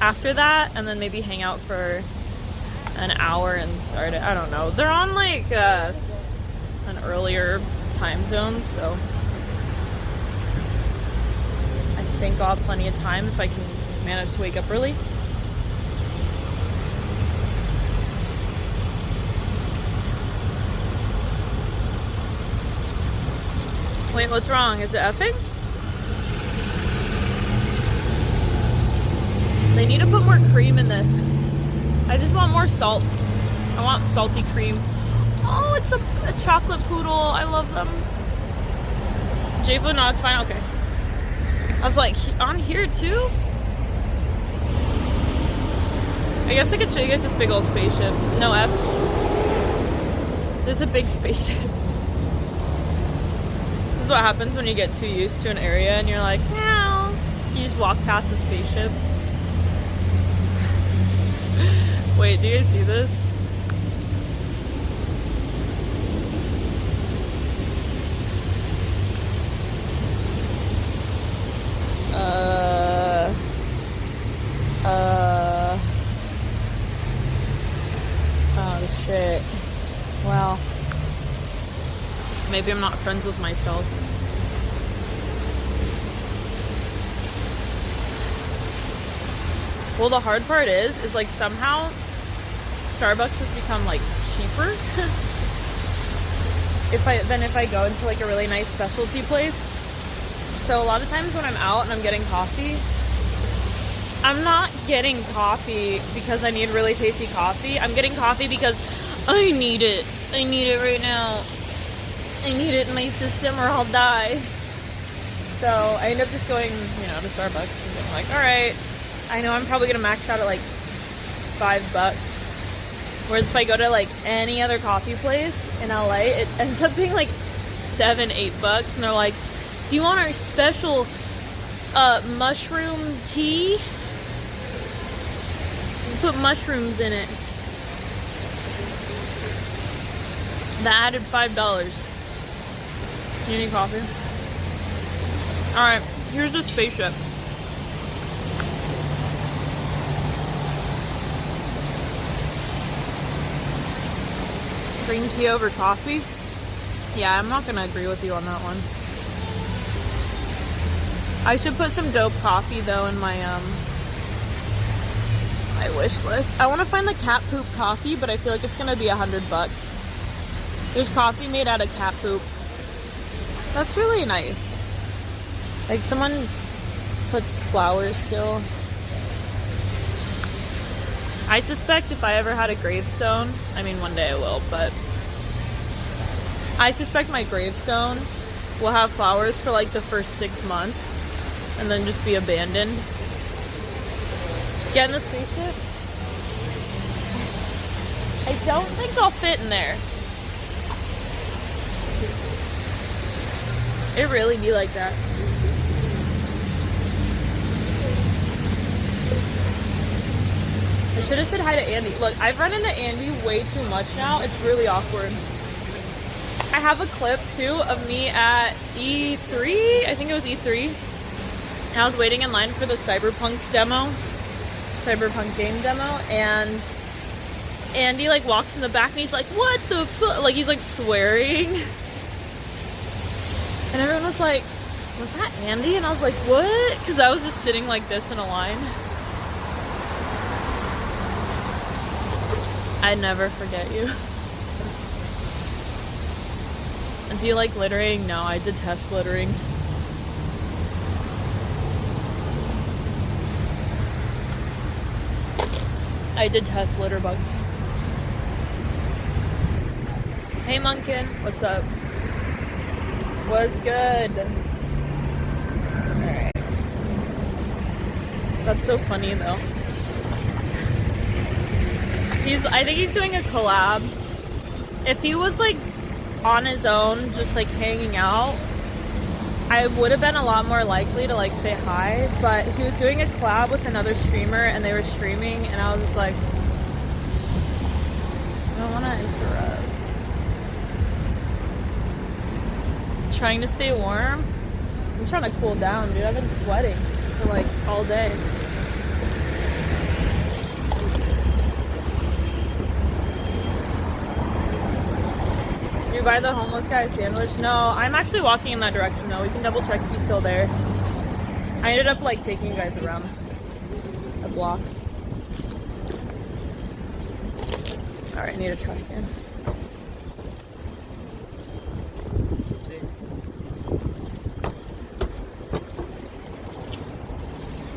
after that, and then maybe hang out for an hour and start it. I don't know. They're on like an earlier time zone, so I think I'll have plenty of time if I can manage to wake up early. Wait, what's wrong? Is it effing? They need to put more cream in this. I just want more salt. I want salty cream. Oh, it's a chocolate poodle. I love them. J-Bo, no, it's fine. Okay. I was like, on here too? I guess I could show you guys this big old spaceship. No, F. There's a big spaceship. This is what happens when you get too used to an area and you're like, meow. You just walk past the spaceship. Wait, do you guys see this? Oh shit. Well, maybe I'm not friends with myself. Well, the hard part is like somehow Starbucks has become like cheaper if I go into like a really nice specialty place. So a lot of times when I'm out and I'm getting coffee, I'm not getting coffee because I need really tasty coffee. I'm getting coffee because I need it. I need it right now. I need it in my system or I'll die. So I end up just going, you know, to Starbucks and being like, all right, I know I'm probably gonna max out at like $5. Whereas if I go to like any other coffee place in LA, it ends up being like $7, $8, and they're like, do you want our special mushroom tea? You put mushrooms in it. That added $5. You need coffee? Alright, here's a spaceship. Green tea over coffee? Yeah, I'm not gonna agree with you on that one. I should put some dope coffee though in my my wish list. I want to find the cat poop coffee, but I feel like it's gonna be $100. There's coffee made out of cat poop. That's really nice. Like someone puts flowers still. I suspect if I ever had a gravestone, I mean one day I will, but I suspect my gravestone will have flowers for like the first 6 months and then just be abandoned. Get in the spaceship? I don't think I'll fit in there. It really be like that. I should have said hi to Andy. Look, I've run into Andy way too much now. It's really awkward. I have a clip too of me at E3. I think it was E3. And I was waiting in line for the Cyberpunk game demo, and Andy like walks in the back and he's like, what the fuck? Like he's like swearing. And everyone was like, was that Andy? And I was like, what? Because I was just sitting like this in a line. I never forget you. Do you like littering? No, I detest littering. I detest litter bugs. Hey Munkin, what's up? Was good. Alright. That's so funny though. I think he's doing a collab. If he was like on his own, just like hanging out, I would have been a lot more likely to like say hi, but he was doing a collab with another streamer and they were streaming and I was just like, I don't want to interrupt. Trying to stay warm? I'm trying to cool down, dude. I've been sweating for like all day. You buy the homeless guy a sandwich? No, I'm actually walking in that direction though. We can double check if he's still there. I ended up like taking you guys around a block. Alright, I need a trash can.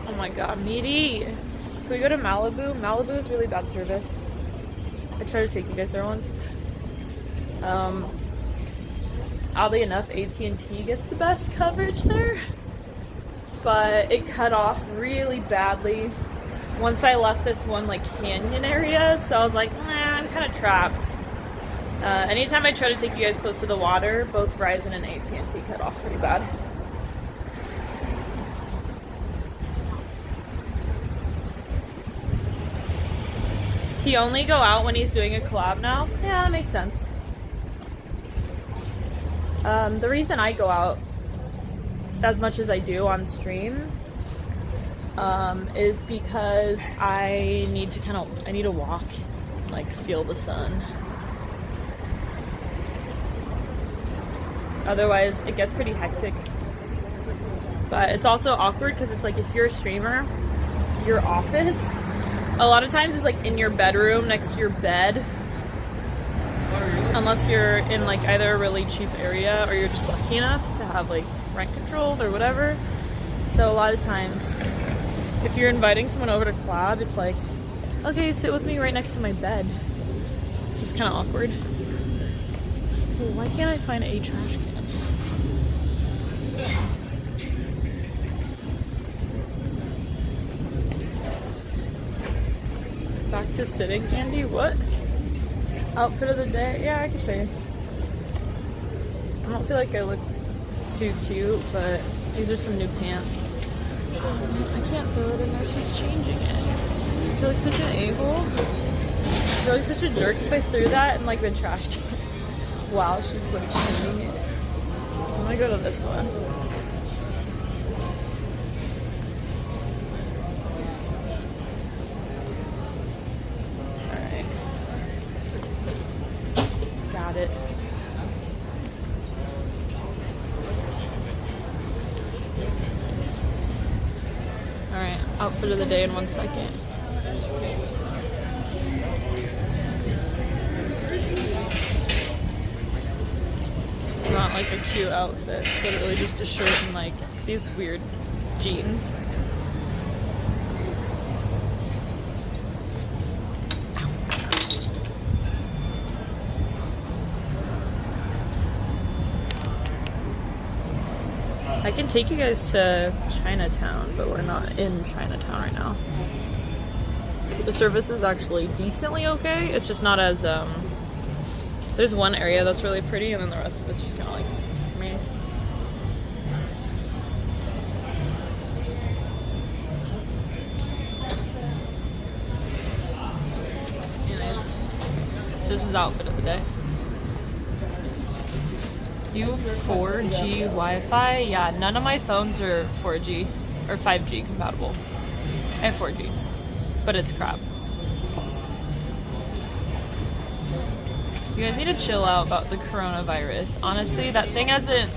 Oh my god, meaty! Can we go to Malibu? Malibu is really bad service. I tried to take you guys there once. Oddly enough, AT&T gets the best coverage there, but it cut off really badly once I left this one like canyon area, so I was like, nah, I'm kind of trapped. Anytime I try to take you guys close to the water, both Verizon and AT&T cut off pretty bad. He only go out when he's doing a collab now? Yeah, that makes sense. The reason I go out as much as I do on stream is because I need to walk, like feel the sun. Otherwise it gets pretty hectic. But it's also awkward because it's like if you're a streamer your office. A lot of times it's like in your bedroom next to your bed. Unless you're in like either a really cheap area or you're just lucky enough to have like rent controlled or whatever. So a lot of times if you're inviting someone over to collab, it's like, okay, sit with me right next to my bed. It's just kind of awkward. Ooh, why can't I find a trash can? Back to sitting, Andy? What? Outfit of the day? Yeah, I can show you. I don't feel like I look too cute, but these are some new pants. I can't throw it in there, she's changing it. I feel like such an a-hole. I feel like such a jerk if I threw that in like the trash can while she's like changing it. I'm gonna go to this one. Alright. Got it. Alright, outfit of the day in 1 second. It's not like a cute outfit, it's literally just a shirt and like these weird jeans. I can take you guys to Chinatown, but we're not in Chinatown right now. The service is actually decently okay. It's just not as, there's one area that's really pretty and then the rest of it's just kind of like meh. Anyways, this is outfit of the day. You 4G Wi-Fi? Yeah, none of my phones are 4G or 5G compatible. I have 4G, but it's crap. You guys need to chill out about the coronavirus. Honestly, that thing hasn't...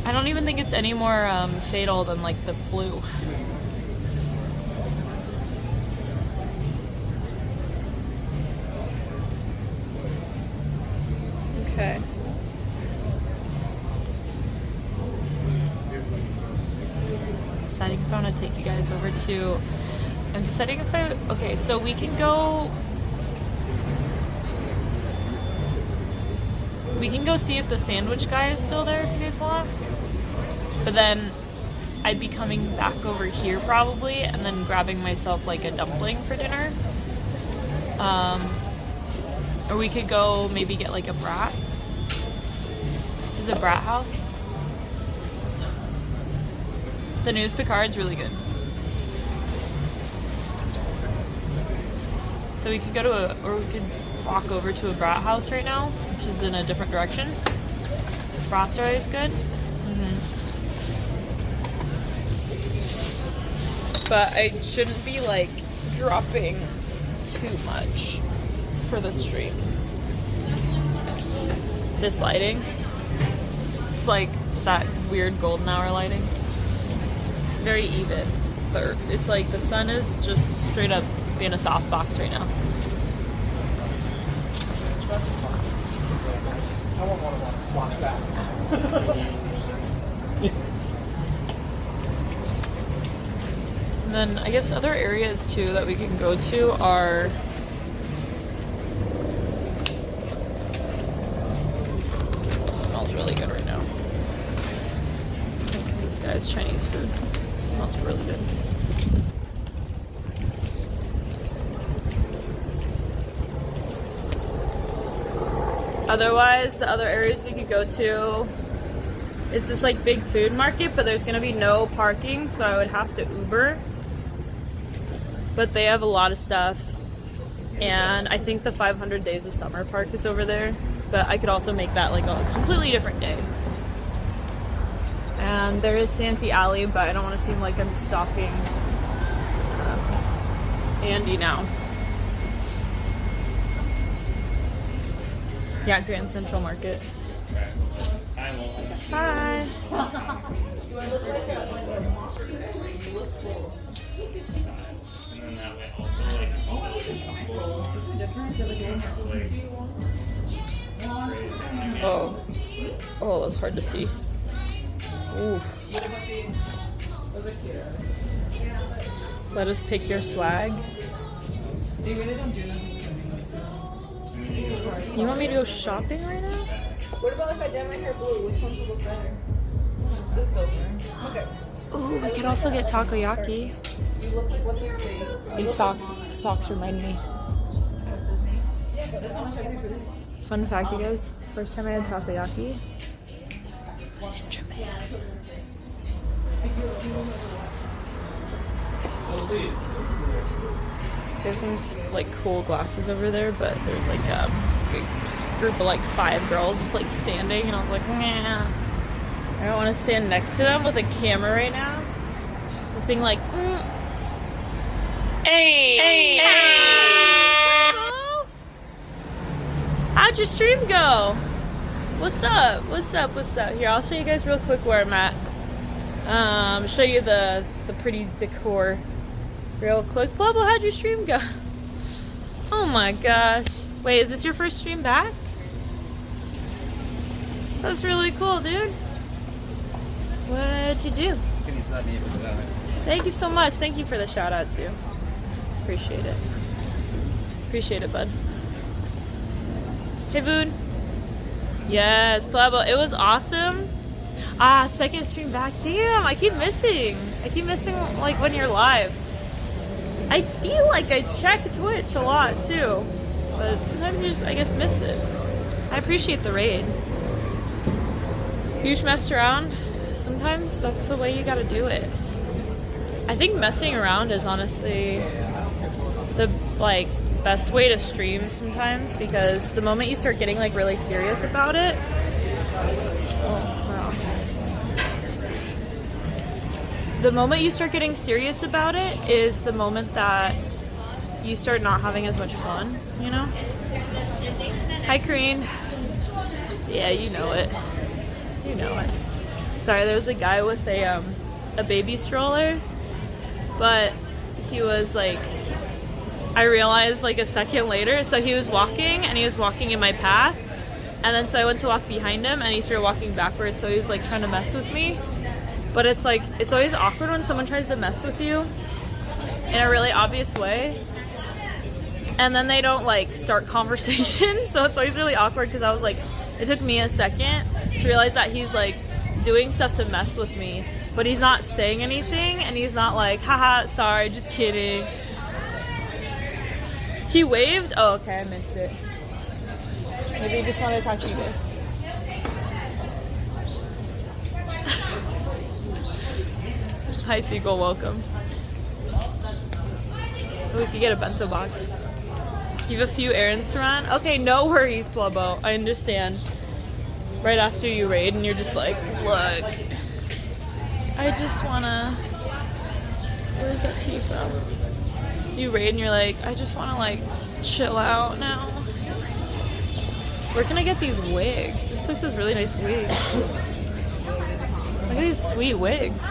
I don't even think it's any more fatal than like the flu. Okay. Deciding if I want to take you guys over to... I'm deciding if I... Okay, so we can go... We can go see if the sandwich guy is still there if you guys want. But then I'd be coming back over here probably and then grabbing myself like a dumpling for dinner. Or we could go maybe get like a brat. Is a brat house? The news Picard's really good. So we could go to a, or we could walk over to a brat house right now, which is in a different direction. Brats are always good. But I shouldn't be like dropping too much for the stream. This lighting, it's like that weird golden hour lighting. It's very even. It's like the sun is just straight up being a softbox right now. I won't want to walk back. And then I guess other areas too that we can go to are it smells really good right now. I think this guy's Chinese food. It smells really good. Otherwise, the other areas we could go to is this like big food market, but there's gonna be no parking, so I would have to Uber. But they have a lot of stuff, and I think the 500 Days of Summer Park is over there, but I could also make that like a completely different day. And there is Santee Alley, but I don't want to seem like I'm stalking Andy now. Yeah, Grand Central Market. Hi. Oh. Oh, that's hard to see. Ooh. Let us pick your swag. You want me to go shopping right now? What about if I dye my hair blue? Which one will look better? This over. Okay. Ooh, we could also get takoyaki. You look like what's his face? These socks remind me. Fun fact, you guys. First time I had takoyaki was in Japan. There's some like cool glasses over there, but there's like a group of like 5 girls just like standing, and I was like, nah. I don't want to stand next to them with a camera right now. Just being like, Hey! How'd your stream go? What's up? What's up? What's up? Here, I'll show you guys real quick where I'm at. Show you the pretty decor real quick. Bubba, how'd your stream go? Oh my gosh. Wait, is this your first stream back? That's really cool, dude. What'd you do? Thank you so much. Thank you for the shout out too. Appreciate it. Appreciate it, bud. Hey, Vood. Yes, Plebo. It was awesome. Ah, second stream back. Damn, I keep missing. I keep missing like when you're live. I feel like I check Twitch a lot too, but sometimes you just, I guess, miss it. I appreciate the raid. You just messed around. Sometimes that's the way you gotta do it. I think messing around is honestly the like best way to stream sometimes, because the moment you start getting like really serious about it, the moment you start getting serious about it is the moment that you start not having as much fun, you know? Hi, Kareen. Yeah, you know it. You know it. Sorry, there was a guy with a baby stroller, but he was like, I realized like a second later, so he was walking and he was walking in my path, and then so I went to walk behind him and he started walking backwards, so he was like trying to mess with me. But it's like, it's always awkward when someone tries to mess with you in a really obvious way, and then they don't like start conversations, so it's always really awkward, because I was like, it took me a second to realize that he's like doing stuff to mess with me, but he's not saying anything, and he's not like, haha, sorry, just kidding. He waved. Oh, okay, I missed it. Maybe he just wanted to talk to you guys. Hi, Seagull, welcome. We could get a bento box. You have a few errands to run? Okay, no worries, Plubbo. I understand. Right after you raid and you're just like, look, I just wanna... Where's that tea from? You raid and you're like, I just wanna like chill out now. Where can I get these wigs? This place has really nice wigs. Look at these sweet wigs.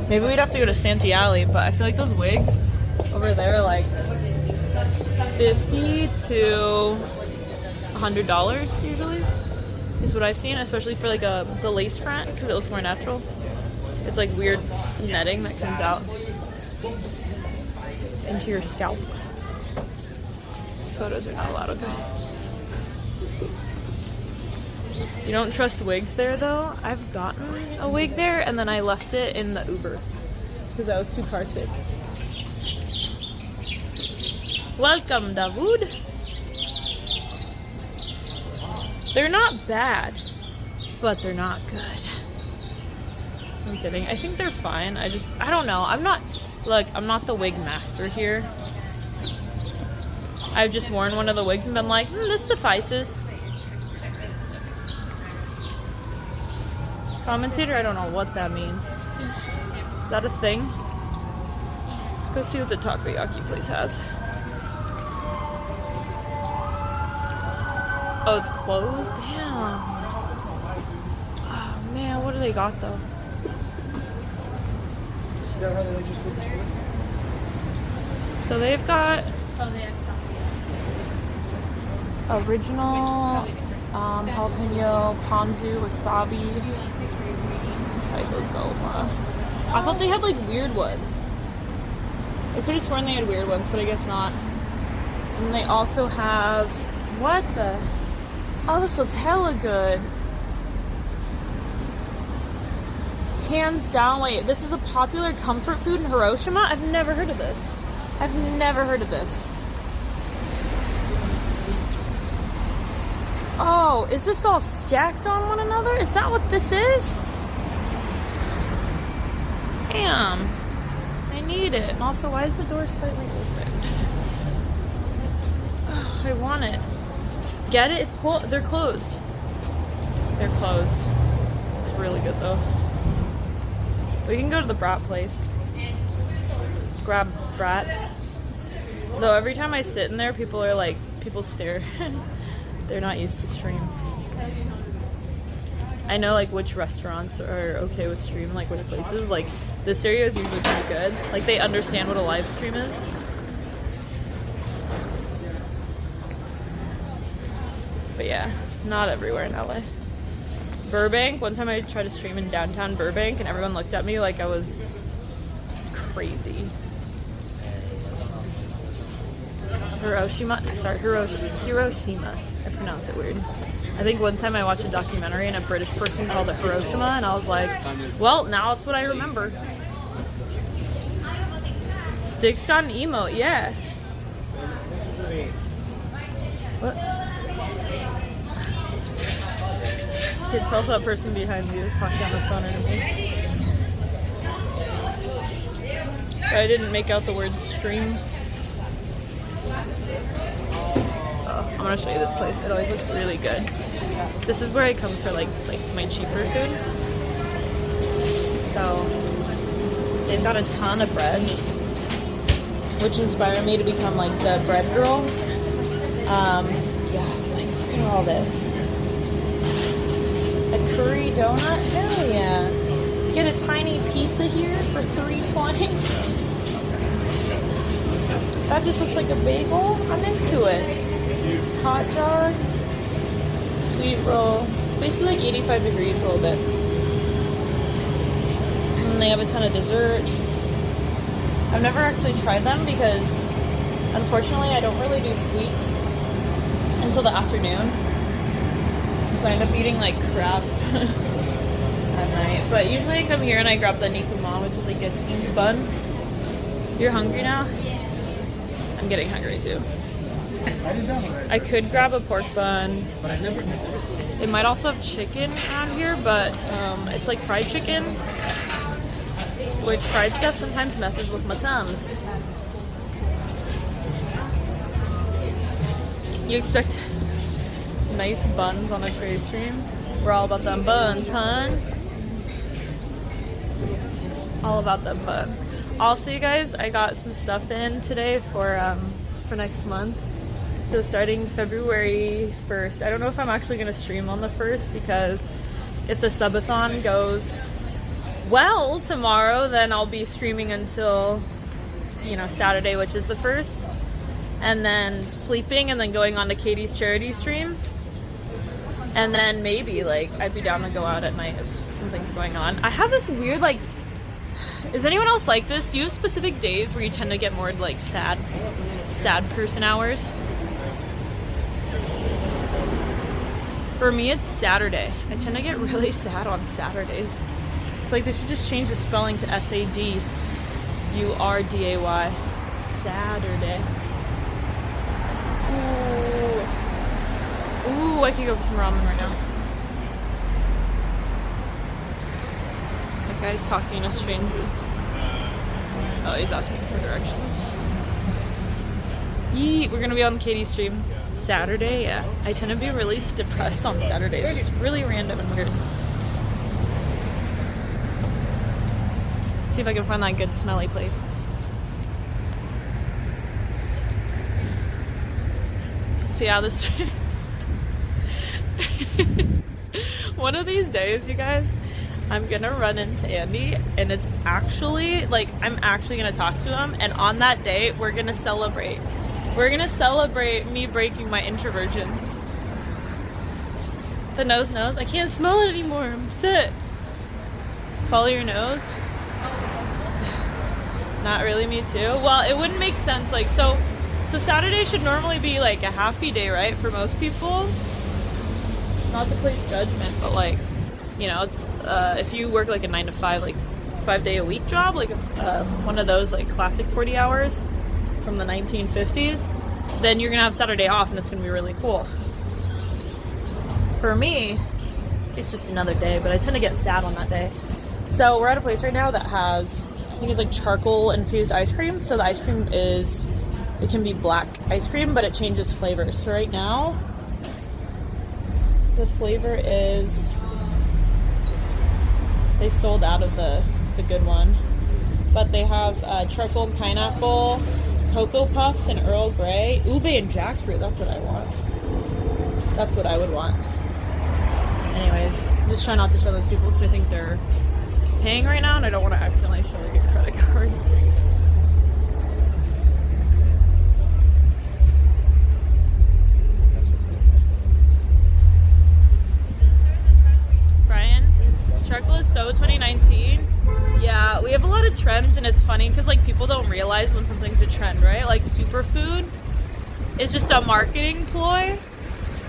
Maybe we'd have to go to Santee Alley, but I feel like those wigs over there are like $50 to $100 usually, is what I've seen, especially for like the lace front, because it looks more natural. It's like weird netting that comes out into your scalp. Photos are not allowed, okay. You don't trust wigs there though? I've gotten a wig there and then I left it in the Uber because I was too car sick. Welcome, Dawood. They're not bad, but they're not good. I'm kidding. I think they're fine. I don't know. I'm not the wig master here. I've just worn one of the wigs and been like, this suffices. Commentator? I don't know what that means. Is that a thing? Let's go see what the takoyaki place has. Oh, it's closed? Damn. Oh man, what do they got though? So they've got Oh, they have original jalapeno, ponzu, wasabi, tiger goma. I thought they had like weird ones. I could have sworn they had weird ones, but I guess not. And they also have, what the? Oh, this looks hella good. Hands down, wait, this is a popular comfort food in Hiroshima? I've never heard of this. I've never heard of this. Oh, is this all stacked on one another? Is that what this is? Damn. I need it. And also, why is the door slightly open? Oh, I want it. Get it? It's they're closed. They're closed. Looks really good though. We can go to the brat place. Grab brats. Though every time I sit in there, people stare. They're not used to stream. I know like which restaurants are okay with stream, like which places. Like this area is usually pretty good. Like they understand what a live stream is. But yeah, not everywhere in LA. Burbank, one time I tried to stream in downtown Burbank and everyone looked at me like I was crazy. Hiroshima. I pronounce it weird. I think one time I watched a documentary and a British person called it Hiroshima and I was like, well, now it's what I remember. Sticks got an emote, yeah. What? Can't tell if that person behind me is talking on the phone or me. I didn't make out the word stream. I'm gonna show you this place. It always looks really good. This is where I come for like my cheaper food. So they've got a ton of breads, which inspired me to become like the bread girl. Yeah, like look at all this. A curry donut? Hell yeah. Get a tiny pizza here for $3.20. That just looks like a bagel. I'm into it. Hot dog. Sweet roll. It's basically like 85 degrees a little bit. And they have a ton of desserts. I've never actually tried them because unfortunately I don't really do sweets until the afternoon. So I end up eating like crap at night. But usually I come here and I grab the nikuma, which is like a steamed bun. You're hungry now? I'm getting hungry too. I could grab a pork bun. They might also have chicken around here, but it's like fried chicken, which fried stuff sometimes messes with my tums. You expect nice buns on a tray stream? We're all about them buns, hun. All about them buns. Also, you guys, I got some stuff in today for next month. So starting February 1st, I don't know if I'm actually going to stream on the 1st because if the subathon goes well tomorrow, then I'll be streaming until, you know, Saturday, which is the 1st. And then sleeping and then going on to Katie's charity stream. And then maybe, like, I'd be down to go out at night if something's going on. I have this weird, like, is anyone else like this? Do you have specific days where you tend to get more, like, sad person hours? For me, it's Saturday. I tend to get really sad on Saturdays. It's like they should just change the spelling to S-A-D-U-R-D-A-Y. Saturday. Ooh, I could go for some ramen right now. That guy's talking to strangers. Oh, he's asking for directions. Yee, we're gonna be on Katie's stream. Saturday, yeah. I tend to be really depressed on Saturdays. It's really random and weird. See if I can find that good smelly place. So yeah, this One of these days, you guys, I'm gonna run into Andy, and it's actually like I'm actually gonna talk to him, and on that day we're gonna celebrate. We're gonna celebrate me breaking my introversion. The nose. I can't smell it anymore. I'm upset. Follow your nose. Not really, me too. Well, it wouldn't make sense. Like so Saturday should normally be like a happy day, right? For most people. Not to place judgment, but like, you know, it's if you work like a 9 to 5, like 5-day-a-week job, like one of those like classic 40 hours from the 1950s, then you're gonna have Saturday off, and it's gonna be really cool. For me, it's just another day, but I tend to get sad on that day. So we're at a place right now that has, I think it's like charcoal infused ice cream. So the ice cream is, it can be black ice cream, but it changes flavors. So right now, the flavor is, they sold out of the good one, but they have charcoal and pineapple, Cocoa Puffs, and Earl Grey, ube and jackfruit. That's what I want. That's what I would want. Anyways, I'm just trying not to show those people because I think they're paying right now, and I don't want to accidentally show like his credit card. Charcoal is so 2019. Yeah, we have a lot of trends, and it's funny because like people don't realize when something's a trend, right? Like superfood is just a marketing ploy.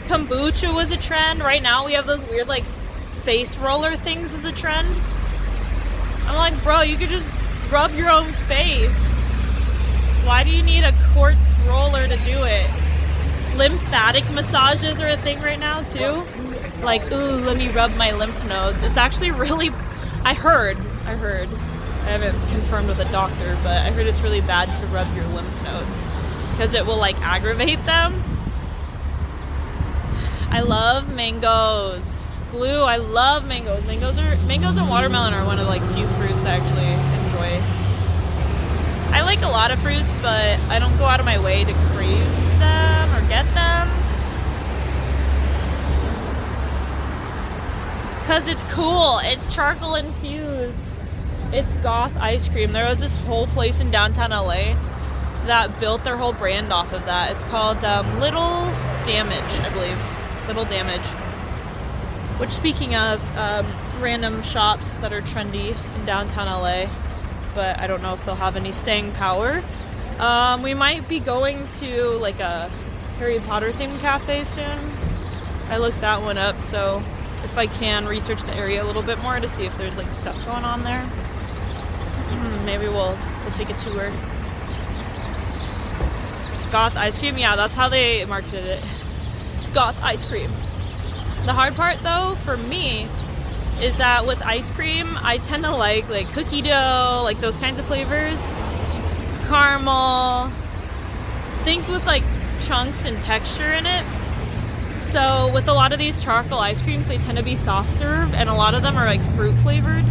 Kombucha was a trend. Right now we have those weird like face roller things as a trend. I'm like, bro, you could just rub your own face. Why do you need a quartz roller to do it? Lymphatic massages are a thing right now too. Like, ooh, let me rub my lymph nodes. It's actually really, I heard, I haven't confirmed with a doctor, but I heard it's really bad to rub your lymph nodes because it will like aggravate them. I love mangoes. Blue, I love mangoes. Mangoes and watermelon are one of like few fruits I actually enjoy. I like a lot of fruits, but I don't go out of my way to crave them or get them. Because it's cool. It's charcoal infused. It's goth ice cream. There was this whole place in downtown LA that built their whole brand off of that. It's called Little Damage, I believe. Little Damage. Which, speaking of random shops that are trendy in downtown LA, but I don't know if they'll have any staying power. We might be going to like a Harry Potter themed cafe soon. I looked that one up, so if I can research the area a little bit more to see if there's like stuff going on there. Maybe we'll take a tour. Goth ice cream, yeah, that's how they marketed it. It's goth ice cream. The hard part though for me is that with ice cream I tend to like cookie dough, like those kinds of flavors, caramel, things with like chunks and texture in it. So with a lot of these charcoal ice creams, they tend to be soft serve, and a lot of them are like fruit flavored.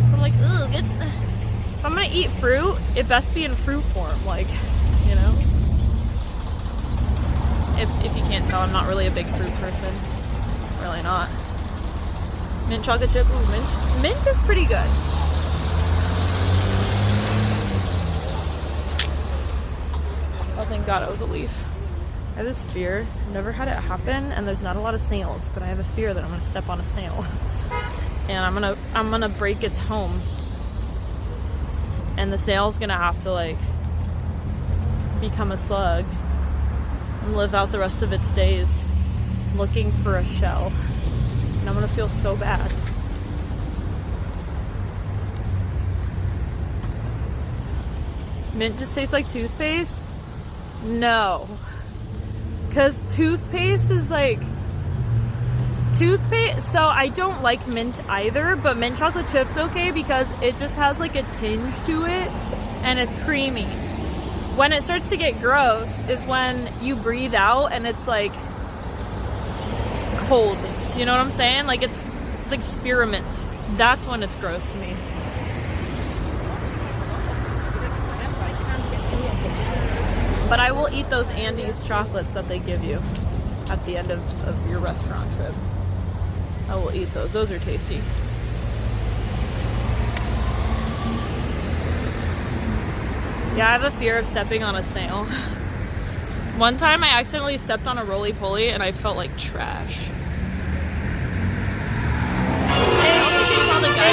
So I'm like, ugh, if I'm gonna eat fruit, it best be in fruit form, like, you know. If you can't tell, I'm not really a big fruit person. Really not. Mint chocolate chip, ooh, mint is pretty good. Oh, thank God it was a leaf. I have this fear. I've never had it happen, and there's not a lot of snails, but I have a fear that I'm gonna step on a snail, and I'm gonna break its home, and the snail's gonna have to like become a slug and live out the rest of its days looking for a shell, and I'm gonna feel so bad. Mint just tastes like toothpaste? No. Because toothpaste is like... Toothpaste... So I don't like mint either, but mint chocolate chip's okay because it just has like a tinge to it and it's creamy. When it starts to get gross is when you breathe out and it's like cold. You know what I'm saying? Like it's like spearmint. That's when it's gross to me. But I will eat those Andes chocolates that they give you. at the end of your restaurant trip. I will eat those. Those are tasty. Yeah, I have a fear of stepping on a snail. One time I accidentally stepped on a roly-poly and I felt like trash. Hey, I don't think you saw the guy.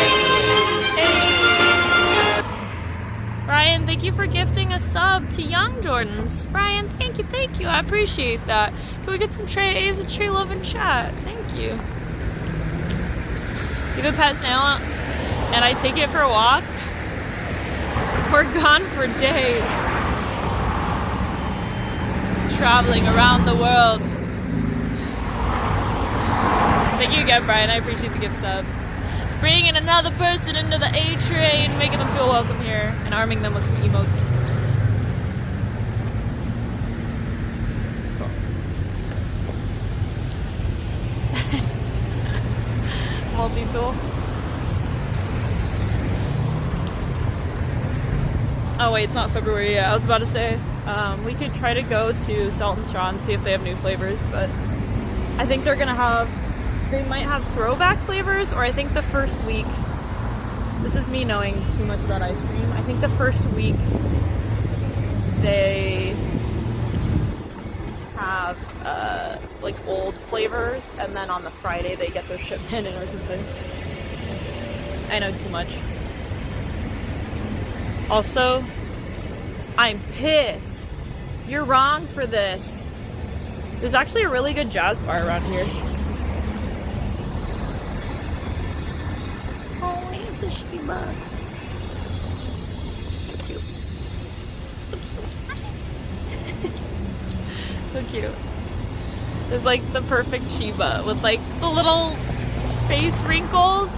Hey. Brian, thank you for gifting a sub to Young Jordans. Brian, thank you. I appreciate that. Can we get some A's of Trey Love in chat? Thank you. You have a pet snail and I take it for walks. We're gone for days. Traveling around the world. Thank you again, Brian. I appreciate the gift sub. Bringing another person into the A train, making them feel welcome here, and arming them with some emotes. Cool. Multi-tool. Oh wait, it's not February yet. I was about to say, we could try to go to Salt and Straw and see if they have new flavors, but I think they're gonna have, they might have throwback flavors, or I think the first week, this is me knowing too much about ice cream, I think the first week they have like old flavors, and then on the Friday they get their shipment in or something. I know too much. Also, I'm pissed. You're wrong for this. There's actually a really good jazz bar around here. Oh, it's a Shiba. Cute. So cute. There's like the perfect Shiba with like the little face wrinkles.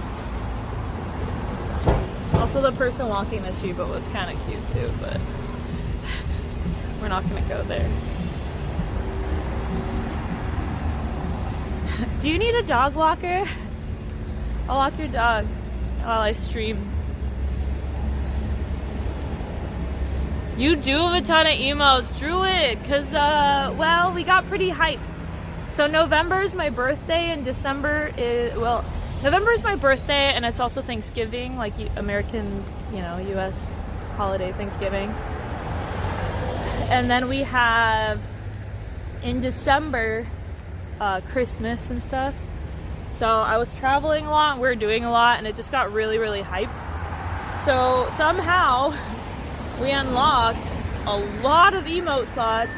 Also, the person walking the Shiba was kind of cute too, but we're not gonna go there. Do you need a dog walker? I'll walk your dog while I stream. You do have a ton of emotes, Drew it, because, well, we got pretty hype. So November is my birthday and December is, well, November is my birthday and it's also Thanksgiving, like American, you know, US holiday Thanksgiving. And then we have, in December, Christmas and stuff. So I was traveling a lot, we were doing a lot, and it just got really, really hype. So somehow we unlocked a lot of emote slots,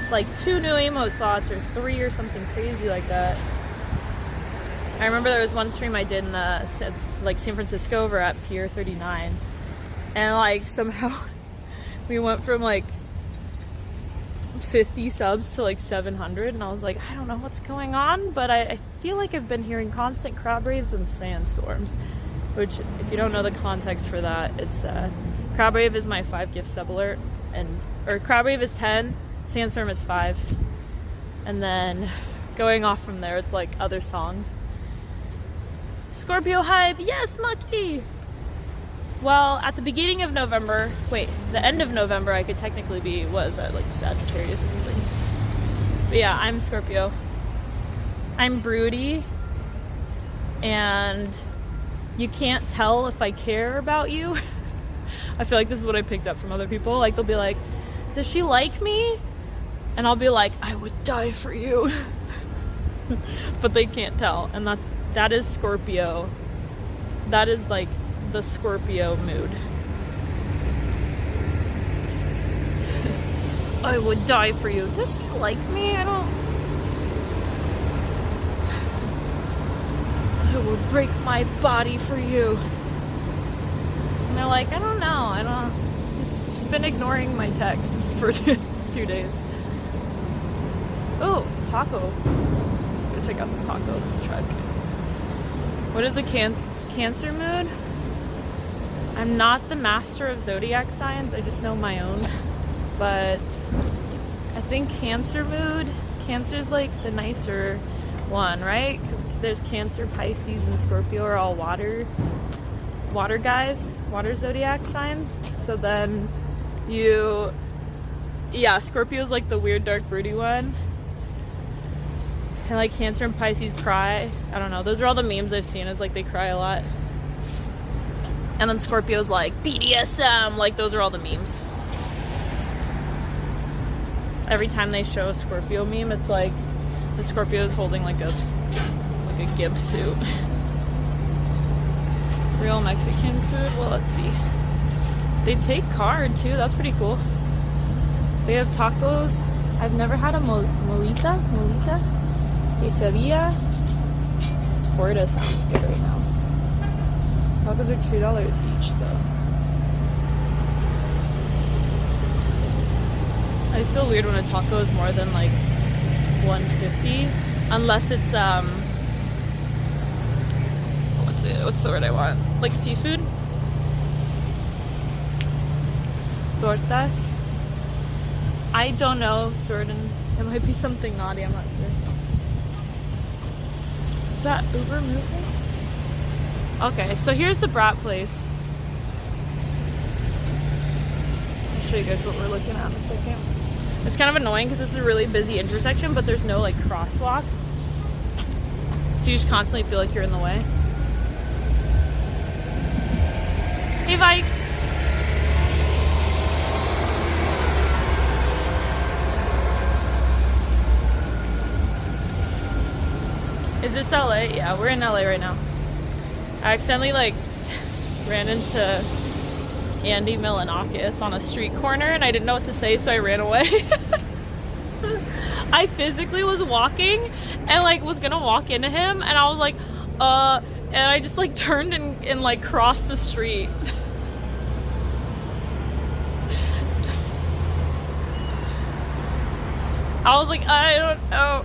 like 2 new emote slots or 3 or something crazy like that. I remember there was one stream I did in like San Francisco over at Pier 39, and like somehow we went from like 50 subs to like 700, and I was like, I don't know what's going on, but I feel like I've been hearing constant crab raves and sandstorms, which if you don't know the context for that, it's crab rave is my 5 gift sub alert, or crab rave is 10, sandstorm is 5, and then going off from there it's like other songs. Scorpio hype, yes, Mucky! Well, at the beginning of November, wait, the end of November I could technically be, was at like Sagittarius or something. But yeah, I'm Scorpio. I'm broody, and you can't tell if I care about you. I feel like this is what I picked up from other people. Like, they'll be like, does she like me? And I'll be like, I would die for you. But they can't tell, and that is Scorpio. That is like the Scorpio mood. I would die for you. Does she like me? I would break my body for you. And they're like, I don't know. She's been ignoring my texts for 2 days. Oh, taco. Let's go check out this taco truck. What is a Cancer mood? I'm not the master of zodiac signs, I just know my own. But I think Cancer mood, Cancer's like the nicer one, right? Because there's Cancer, Pisces, and Scorpio are all water guys, water zodiac signs. So then yeah, Scorpio's like the weird, dark, broody one. And like Cancer and Pisces cry. I don't know. Those are all the memes I've seen, is like they cry a lot. And then Scorpio's like BDSM. Like those are all the memes. Every time they show a Scorpio meme, it's like the Scorpio is holding like a gimp suit. Real Mexican food? Well, let's see. They take card too. That's pretty cool. They have tacos. I've never had a molita. Quesadilla. Torta sounds good right now. Tacos are $2 each though. I feel weird when a taco is more than like $1.50, unless it's what's the word I want? Like seafood? Tortas? I don't know, Jordan. It might be something naughty, I'm not sure. Is that Uber moving? Okay, so here's the brat place. I'll show you guys what we're looking at in a second. It's kind of annoying because this is a really busy intersection, but there's no like crosswalks. So you just constantly feel like you're in the way. Hey, Vikes! Is this LA? Yeah, we're in LA right now. I accidentally like ran into Andy Milanakis on a street corner and I didn't know what to say, so I ran away. I physically was walking and like was gonna walk into him and I was like, and I just like turned and like crossed the street. I was like, I don't know.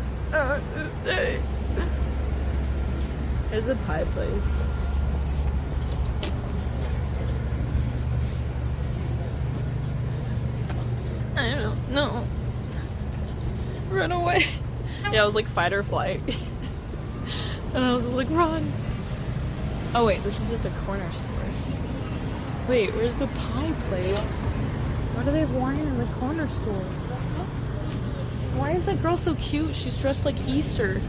There's a pie place. I don't know. Run away. Yeah, I was like fight or flight. And I was just like, run. Oh wait, this is just a corner store. Wait, where's the pie place? Why do they have wine in the corner store? Why is that girl so cute? She's dressed like Easter.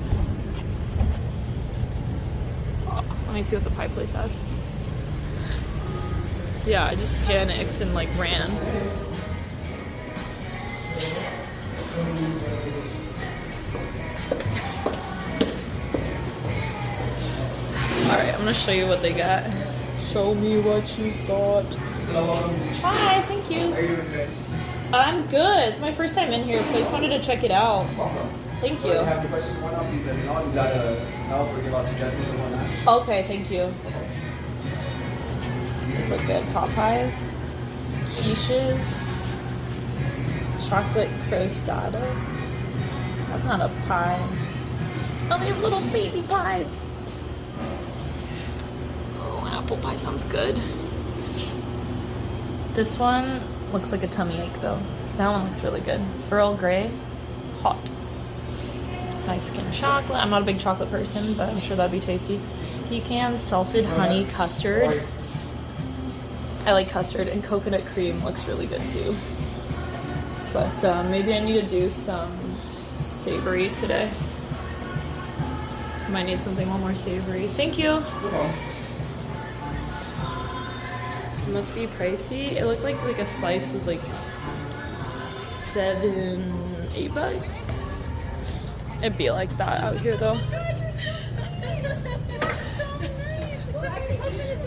Oh, let me see what the pie place has. Yeah, I just panicked and like ran. Alright, I'm gonna show you what they got. Show me what you got. Hi, thank you. How are you doing today? I'm good. It's my first time in here, so I just wanted to check it out. Thank you. If you have any questions, why not? Because you know, you gotta help or give out suggestions and whatnot. Okay, thank you. These look good. Pot pies, quiches, chocolate crostado. That's not a pie. Oh, they have little baby pies. Oh, apple pie sounds good. This one looks like a tummy ache though. That one looks really good. Earl Grey, hot. Mexican chocolate. I'm not a big chocolate person, but I'm sure that'd be tasty. Pecan salted honey custard. I like custard, and coconut cream looks really good too. But maybe I need to do some savory today. Might need something a little more savory. Thank you. It must be pricey. It looked like a slice was like $7-8. It'd be like that out here though.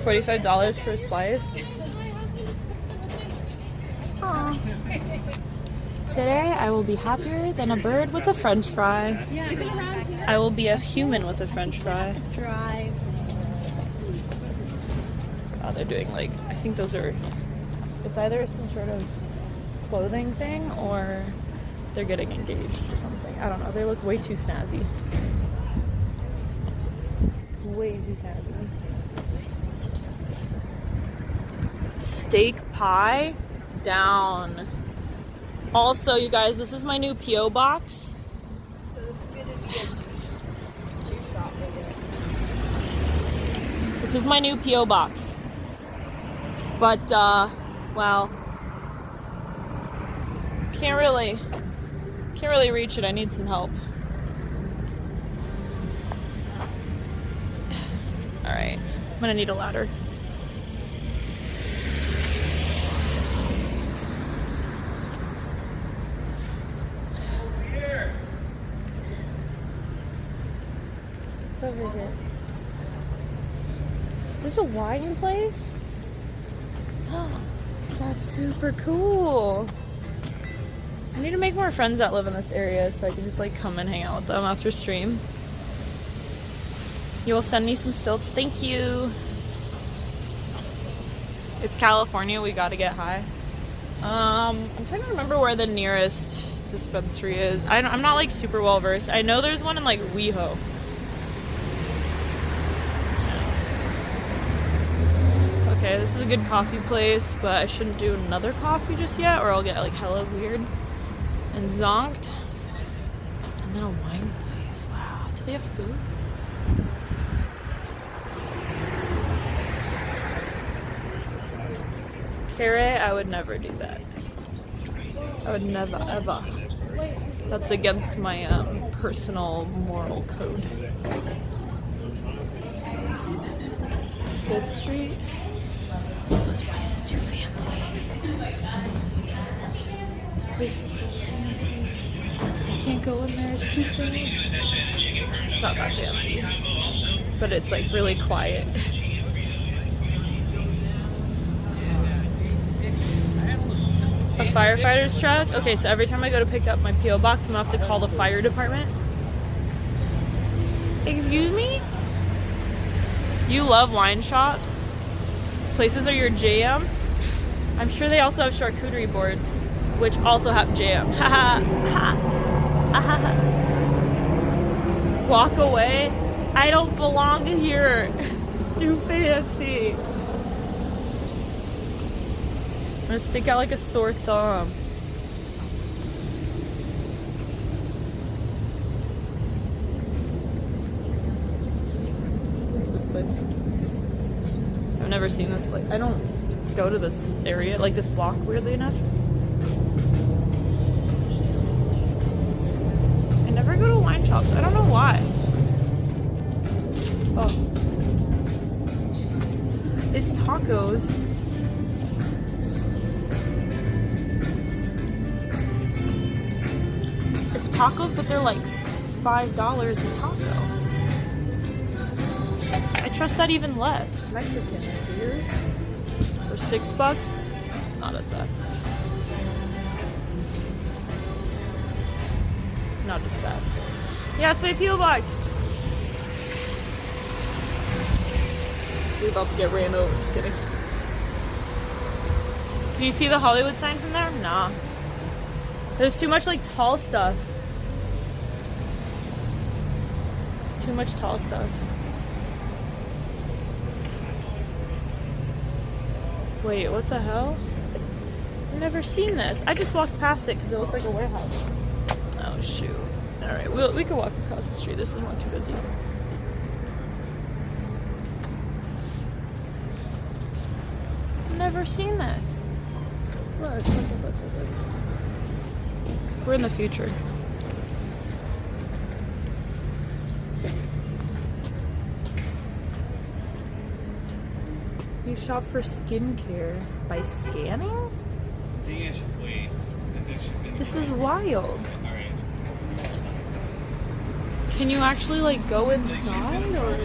$45 for a slice. Aww. Today I will be happier than a bird with a french fry. I will be a human with a french fry. Drive. Oh, they're doing like, I think those are, it's either some sort of clothing thing or they're getting engaged or something. I don't know. They look way too snazzy. Way too snazzy. Steak pie down. Also, you guys, this is my new P.O. box. So this is gonna be a juice shop again. This is my new P.O. box. But, well, can't really reach it. I need some help. Alright, I'm gonna need a ladder. What's over here? Is this a wine place? Oh, that's super cool. I need to make more friends that live in this area so I can just like come and hang out with them after stream. You will send me some stilts, thank you. It's California, we gotta get high. I'm trying to remember where the nearest dispensary is. I'm not like super well versed. I know there's one in like WeHo. Okay, this is a good coffee place, but I shouldn't do another coffee just yet or I'll get like hella weird and zonked. And then a wine place. Wow, do they have food? Carrot, I would never do that. I would never, ever. That's against my personal moral code. 5th Street? This place is too fancy. This place is so fancy. I can't go in there, it's too fancy. It's not that fancy. But it's like really quiet. A firefighter's truck? Okay, so every time I go to pick up my P.O. box, I'm gonna have to call the fire department. Excuse me? You love wine shops? These places are your jam? I'm sure they also have charcuterie boards, which also have jam. Walk away. I don't belong here. It's too fancy. I'm gonna stick out like a sore thumb. What's this place? I've never seen this. Like, I don't go to this area, like this block, weirdly enough. I never go to wine shops. I don't know why. Oh. It's tacos. Tacos, but they're like $5 a taco. I trust that even less. Mexican here for $6. Not at that. Not as bad. Yeah, it's my P.O. box. We're about to get ran over. Just kidding. Can you see the Hollywood sign from there? Nah. There's too much like tall stuff. Too much tall stuff. Wait, what the hell? I've never seen this. I just walked past it because it looked like a warehouse. Oh shoot. Alright, we can walk across the street. This is not too busy. I've never seen this. Look. We're in the future. You shop for skincare by scanning? I think I should wait. I think she's in. This is wild. Can you actually like go inside or?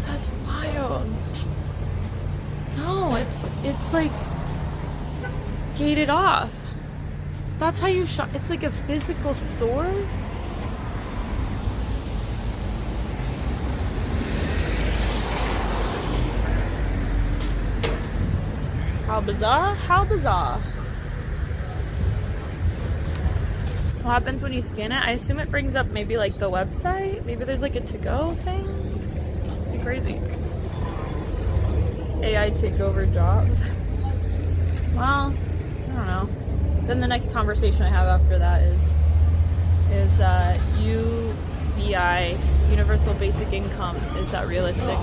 That's wild. No, it's like gated off. That's how you shop. It's like a physical store. How bizarre? How bizarre. What happens when you scan it? I assume it brings up maybe like the website. Maybe there's like a to-go thing. It'd be crazy. AI take over jobs. Well, I don't know. Then the next conversation I have after that is UBI, Universal Basic Income. Is that realistic?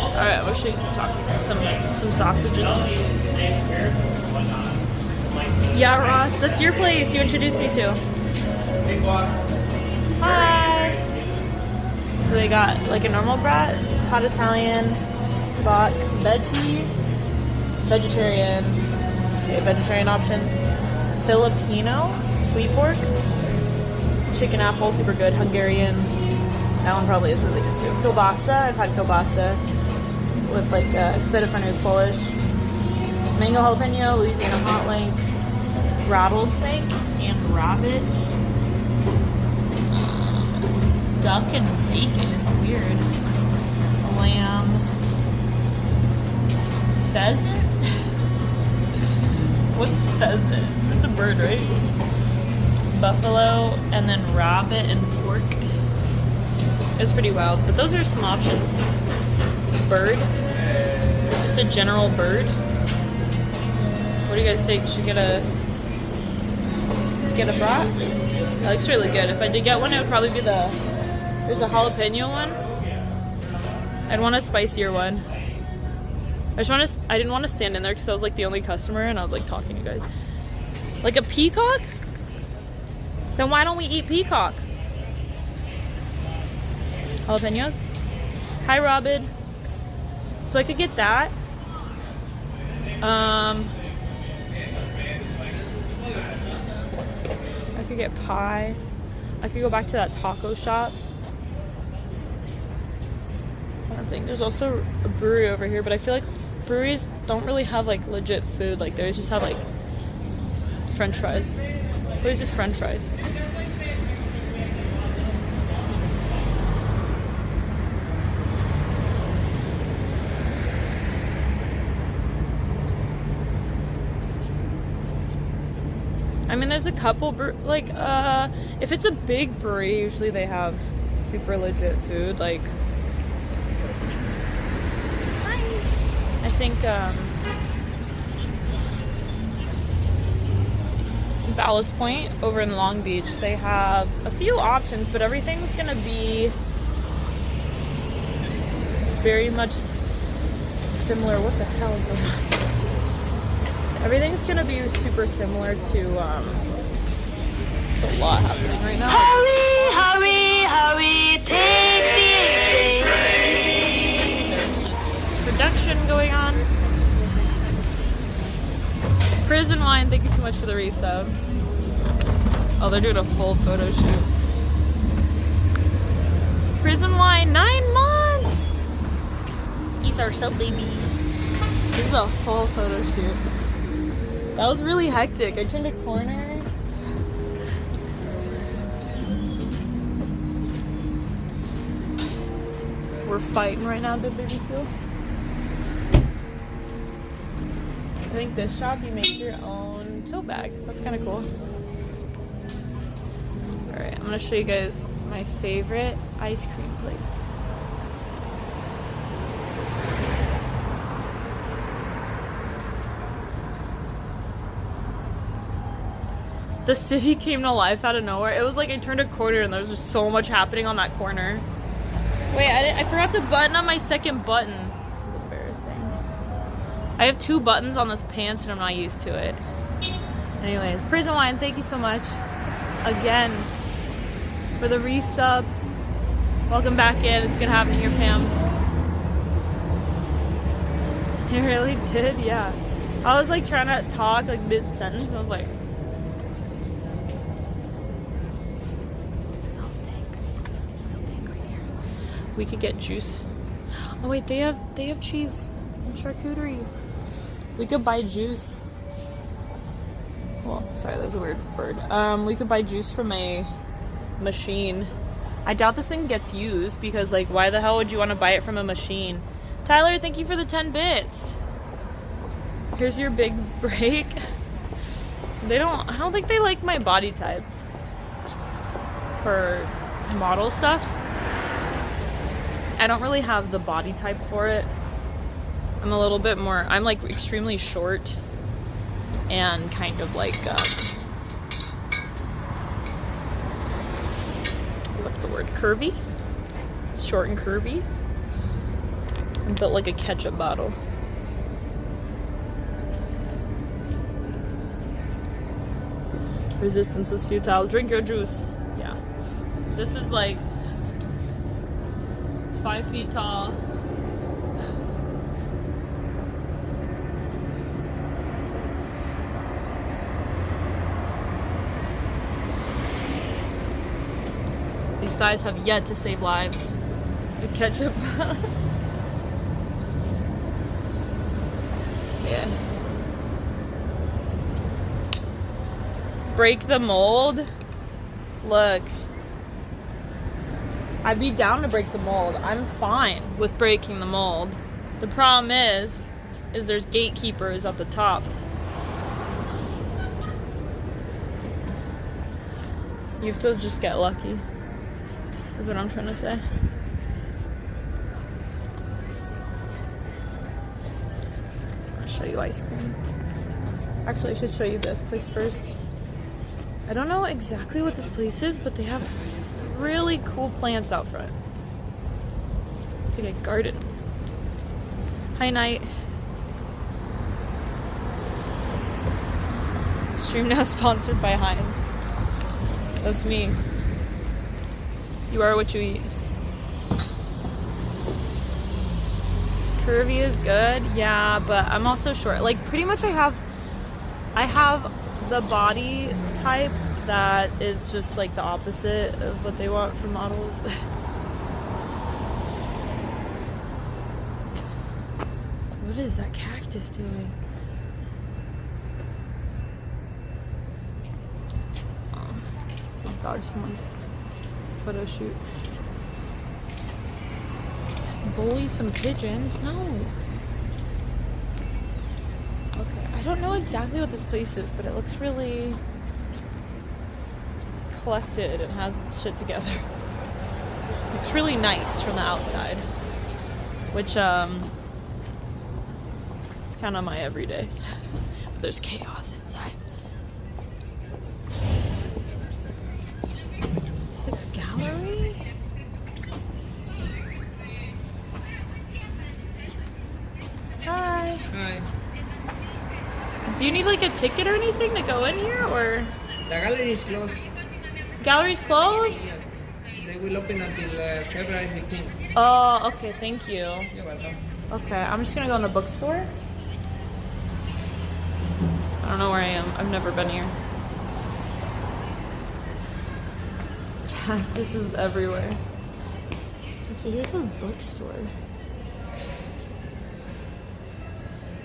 Alright, I'll show you some sausages. Yeah, Ross, that's your place you introduced me to. Hi! So they got like a normal brat, hot Italian, bok, veggie, vegetarian, okay, vegetarian options, Filipino, sweet pork, chicken apple, super good, Hungarian, that one probably is really good too. Kielbasa, I've had kielbasa with like, because I had a friend who's Polish. Mango jalapeno, Louisiana hot link, rattlesnake, and rabbit. Duck and bacon, weird. Lamb. Pheasant? What's pheasant? It's a bird, right? Buffalo, and then rabbit and pork. It's pretty wild, but those are some options. Bird. Just a general bird. What do you guys think? Should get a brat? That looks really good. If I did get one, it would probably be there's a jalapeno one. I'd want a spicier one. I didn't want to stand in there because I was like the only customer and I was like talking to you guys. Like a peacock? Then why don't we eat peacock? Jalapenos? Hi, Robin. So I could get that. I could get pie. I could go back to that taco shop. I think there's also a brewery over here, but I feel like breweries don't really have like legit food. Like they just have like French fries. So it's just French fries. I mean, there's a couple, if it's a big brewery, usually they have super legit food, like, I think, Ballast Point over in Long Beach, they have a few options, but everything's gonna be very much similar. What the hell is going on? Everything's gonna be super similar to, there's a lot happening right now. Hurry, hurry, hurry, take the There's just production going on. Prison Wine, thank you so much for the resub. Oh, they're doing a full photo shoot. Prison Wine, 9 months! He's our soap baby. This is a full photo shoot. That was really hectic. I turned a corner. We're fighting right now, the baby seal. I think this shop you make your own tote bag. That's kind of cool. Alright, I'm gonna show you guys my favorite ice cream place. The city came to life out of nowhere. It was like I turned a corner and there was just so much happening on that corner. Wait, I forgot to button up my second button. This is embarrassing. I have 2 buttons on this pants and I'm not used to it. Anyways, Prison Wine, thank you so much again for the resub. Welcome back in. It's gonna happen here, Pam. It really did, yeah. I was like trying to talk like mid-sentence and I was like, we could get juice. Oh wait, they have cheese and charcuterie. We could buy juice. Well, sorry, that was a weird bird. We could buy juice from a machine. I doubt this thing gets used because like why the hell would you want to buy it from a machine? Tyler, thank you for the 10 bits. Here's your big break. I don't think they like my body type for model stuff. I don't really have the body type for it. I'm a little bit more, I'm like extremely short and kind of like, what's the word? Curvy? Short and curvy. I'm built like a ketchup bottle. Resistance is futile. Drink your juice. Yeah. This is like 5 feet tall. These thighs have yet to save lives. The ketchup. Yeah. Break the mold? Look. I'd be down to break the mold. I'm fine with breaking the mold. The problem is there's gatekeepers at the top. You have to just get lucky, is what I'm trying to say. I'll show you ice cream. Actually, I should show you this place first. I don't know exactly what this place is, but they have really cool plants out front. It's like a garden. Hi, Night. Stream now sponsored by Heinz. That's me. You are what you eat. Curvy is good, yeah, but I'm also short. Like, pretty much I have the body type that is just like the opposite of what they want from models. What is that cactus doing? Oh, dodge someone's photo shoot. Bully some pigeons? No. Okay, I don't know exactly what this place is, but it looks really collected and has its shit together. Looks really nice from the outside, which it's kind of my everyday. But there's chaos inside. It's like a gallery. Hi. Hi. Do you need like a ticket or anything to go in here, or? The gallery is closed. Gallery's closed? Yeah. They will open until February 15th. Oh, okay, thank you. You're welcome. Okay, I'm just gonna go in the bookstore. I don't know where I am. I've never been here. Cactuses everywhere. So here's a bookstore.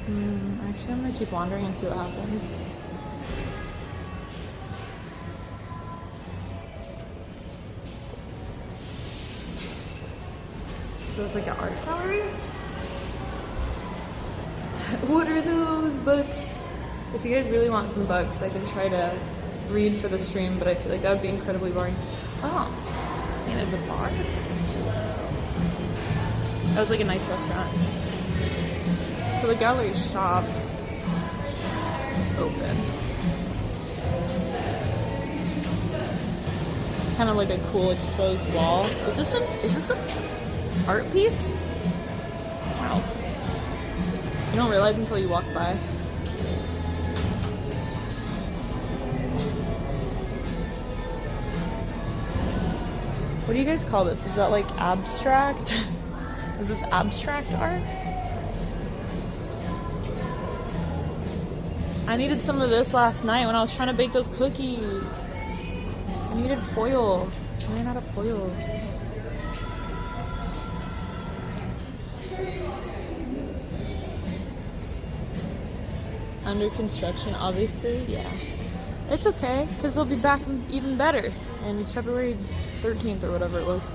Actually, I'm gonna keep wandering and see what happens. So it's like an art gallery? What are those books? If you guys really want some books, I can try to read for the stream, but I feel like that would be incredibly boring. Oh, and there's a bar? That was like a nice restaurant. So the gallery shop is open. Kind of like a cool exposed wall. Is this an art piece? Wow. You don't realize until you walk by. What do you guys call this? Is that like abstract? Is this abstract art? I needed some of this last night when I was trying to bake those cookies. I needed foil. I ran out of foil. Under construction, obviously, yeah. It's okay, because they'll be back even better in February 13th or whatever it was.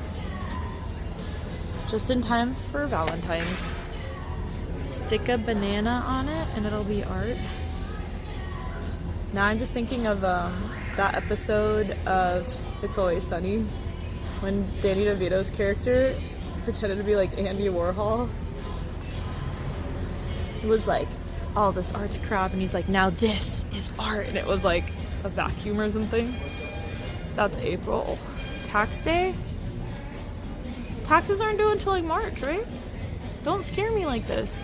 Just in time for Valentine's. Stick a banana on it and it'll be art. Now I'm just thinking of that episode of It's Always Sunny when Danny DeVito's character pretended to be like Andy Warhol. It was like, oh, this art's crap, and he's like, now this is art, and it was like a vacuum or something. That's April. Tax day? Taxes aren't due until like March, right? Don't scare me like this.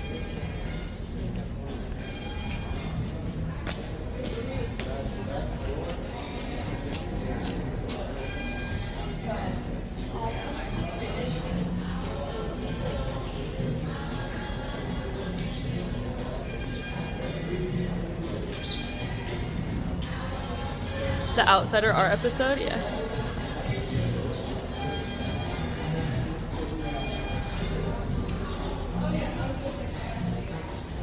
The Outsider art episode, yeah.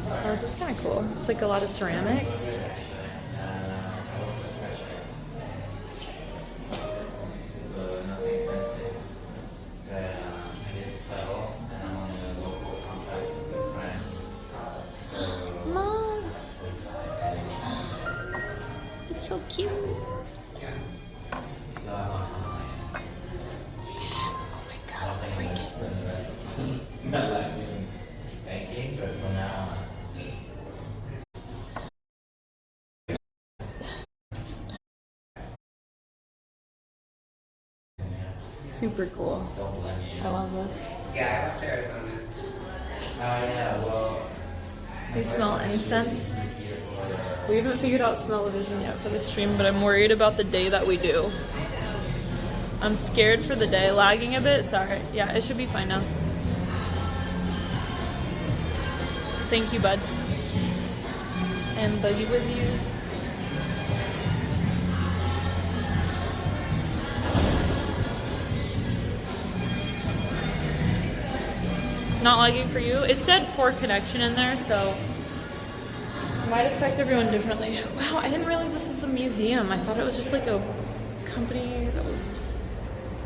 Oh, this is kind of cool. It's like a lot of ceramics. Mugs. It's so cute. Oh my god, I'll break it. Thanking, but for now. Super cool. I love this. Yeah, I have on this. Yeah, well. We smell incense. We haven't figured out smell-o-vision yet for the stream, but I'm worried about the day that we do. I'm scared for the day. Lagging a bit? Sorry. Yeah, it should be fine now. Thank you, bud. And buggy with you. Not lagging for you. It said poor connection in there, so it might affect everyone differently. Wow, I didn't realize this was a museum. I thought it was just like a company that was,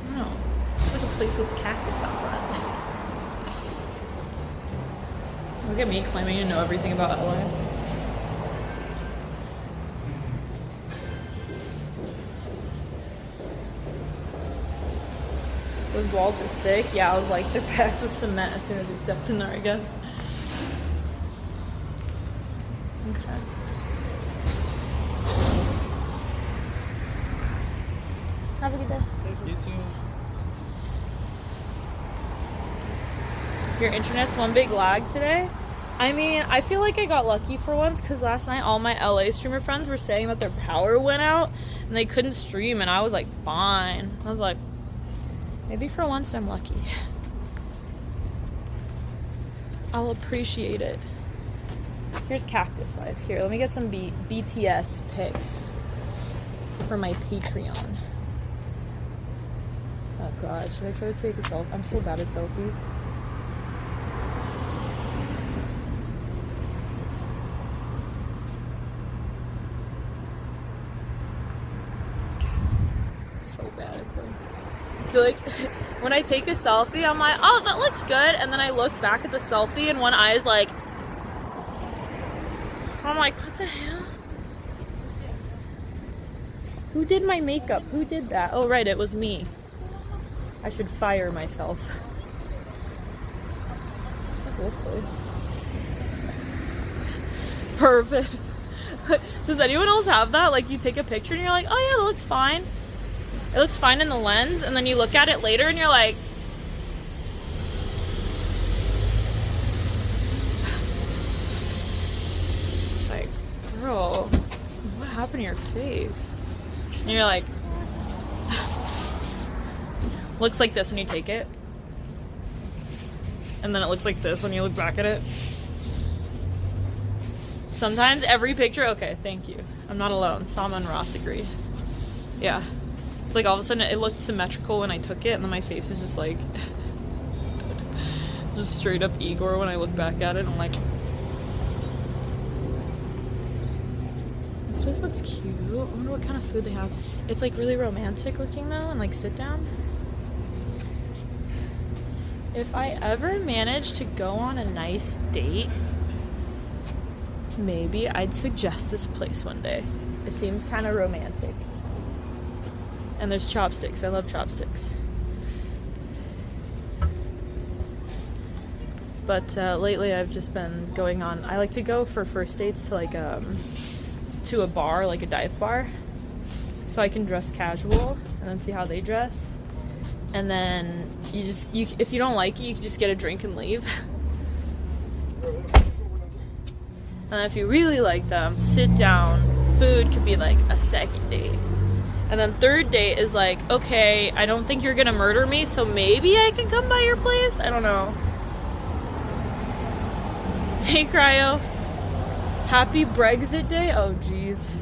I don't know, it's like a place with cactus out front. Look at me claiming to know everything about LA. Those walls are thick. Yeah, I was like, they're packed with cement as soon as we stepped in there, I guess. Okay. Have a good day. You too. Your internet's one big lag today? I mean, I feel like I got lucky for once because last night all my LA streamer friends were saying that their power went out and they couldn't stream, and I was like, fine. I was like, maybe for once I'm lucky. I'll appreciate it. Here's Cactus Life. Here, let me get some BTS pics for my Patreon. Oh god, should I try to take a selfie? I'm so bad at selfies. So bad at them. I feel like when I take a selfie, I'm like, oh, that looks good. And then I look back at the selfie and one eye is like, I'm like, what the hell? Who did my makeup? Who did that? Oh, right, it was me. I should fire myself. Look at this place. Perfect. Does anyone else have that? Like, you take a picture and you're like, oh yeah, that looks fine. It looks fine in the lens, and then you look at it later and you're like, girl, what happened to your face? And you're like, looks like this when you take it. And then it looks like this when you look back at it. Sometimes every picture, okay, thank you. I'm not alone. Sama and Ross agree. Yeah. It's like all of a sudden it looked symmetrical when I took it, and then my face is just like, just straight up Igor when I look back at it. I'm like, this place looks cute. I wonder what kind of food they have. It's like really romantic looking though, and like sit down. If I ever manage to go on a nice date, maybe I'd suggest this place one day. It seems kind of romantic. And there's chopsticks. I love chopsticks. But lately I've just been going on, I like to go for first dates to like to a bar, like a dive bar, so I can dress casual and then see how they dress. And then if you don't like it, you can just get a drink and leave. And if you really like them, sit down. Food could be like a second date. And then third date is like, okay, I don't think you're gonna murder me, so maybe I can come by your place? I don't know. Hey, Cryo. Happy Brexit Day? Oh, jeez.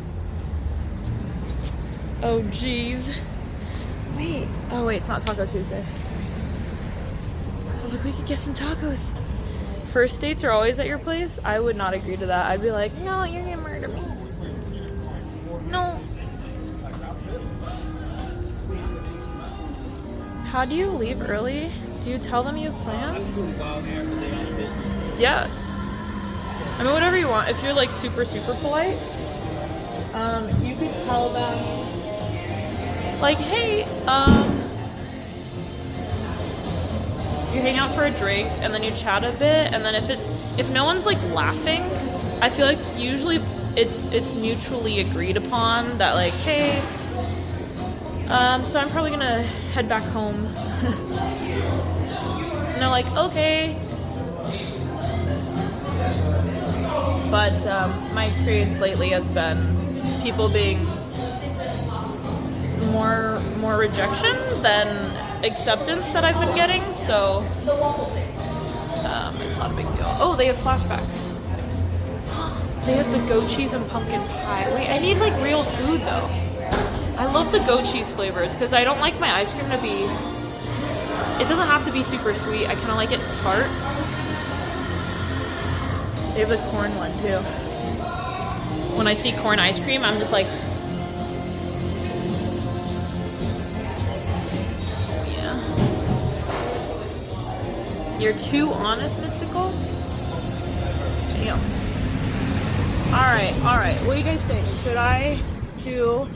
Oh, jeez. Wait. Oh, wait, it's not Taco Tuesday. I was like, we could get some tacos. First dates are always at your place? I would not agree to that. I'd be like, no, you're gonna murder me. No. How do you leave early? Do you tell them you have plans? Yeah. I mean, whatever you want. If you're like super, super polite, you could tell them, like, hey, you hang out for a drink and then you chat a bit, and then if no one's like laughing, I feel like usually it's mutually agreed upon that, like, hey, so I'm probably gonna head back home. And they're like, okay. But my experience lately has been people being more rejection than acceptance that I've been getting, so it's not a big deal. Oh, they have flashback. They have the goat cheese and pumpkin pie. Wait, I need like real food though. I love the goat cheese flavors because I don't like my ice cream to be, it doesn't have to be super sweet. I kind of like it tart. They have the corn one too. When I see corn ice cream, I'm just like, yeah. You're too honest, Mystical? Damn. Alright. What do you guys think? Should I do...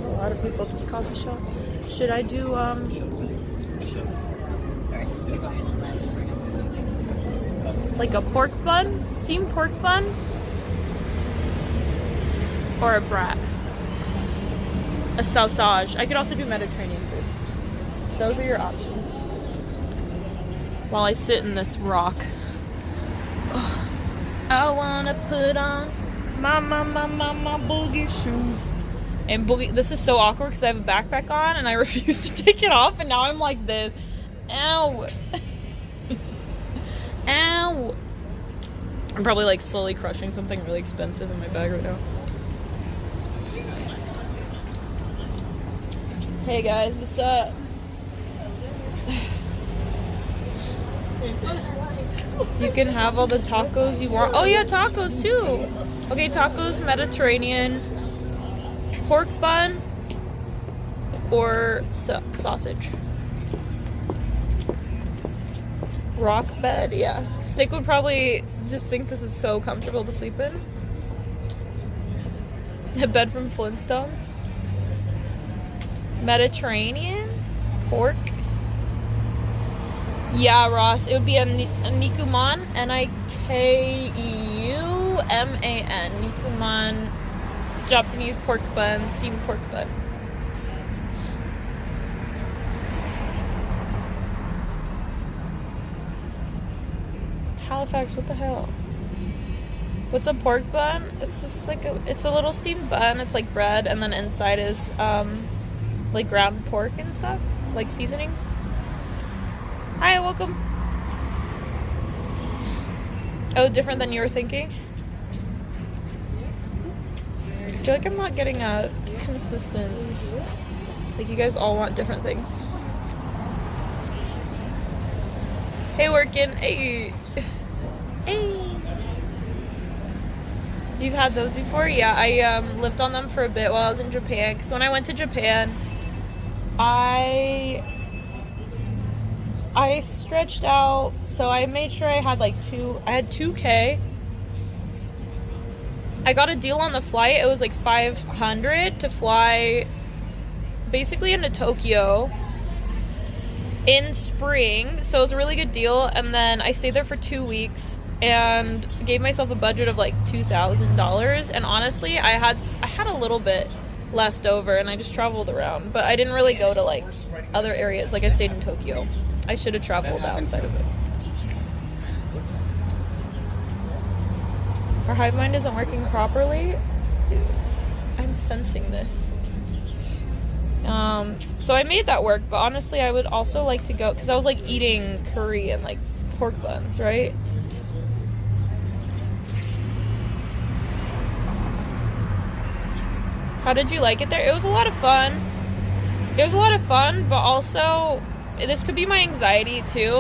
A lot of people at this coffee shop. Should I do, like a pork bun? Steamed pork bun? Or a brat? A sausage. I could also do Mediterranean food. Those are your options. While I sit in this rock. Oh, I wanna put on my boogie shoes. And boogie, this is so awkward because I have a backpack on and I refuse to take it off, and now I'm like this. Ow. Ow. I'm probably like slowly crushing something really expensive in my bag right now. Hey guys, what's up? You can have all the tacos you want. Oh yeah, tacos too. Okay, tacos, Mediterranean, pork bun, or sausage. Rock bed, yeah. Stick would probably just think this is so comfortable to sleep in. A bed from Flintstones. Mediterranean, pork. Yeah, Ross, it would be a nikuman, N-I-K-E-U-M-A-N, nikuman, Japanese pork bun, steamed pork bun. Halifax, what the hell? What's a pork bun? It's just like it's a little steamed bun. It's like bread, and then inside is like ground pork and stuff, like seasonings. Hi, welcome. Oh, different than you were thinking? I feel like I'm not getting a consistent, like you guys all want different things. Hey, working. Hey. Hey. You've had those before? Yeah, I lived on them for a bit while I was in Japan. Because when I went to Japan, I stretched out, so I made sure I had like I had 2K. I got a deal on the flight. It was like $500 to fly basically into Tokyo in spring, so it was a really good deal. And then I stayed there for 2 weeks and gave myself a budget of like $2,000. And honestly, I had a little bit left over, and I just traveled around, but I didn't really go to like other areas. Like I stayed in Tokyo. I should have traveled outside of it. Our hive mind isn't working properly. Dude, I'm sensing this. So I made that work, but honestly I would also like to go, because I was like eating curry and like pork buns, right? How did you like it there? It was a lot of fun. It was a lot of fun, but also this could be my anxiety too.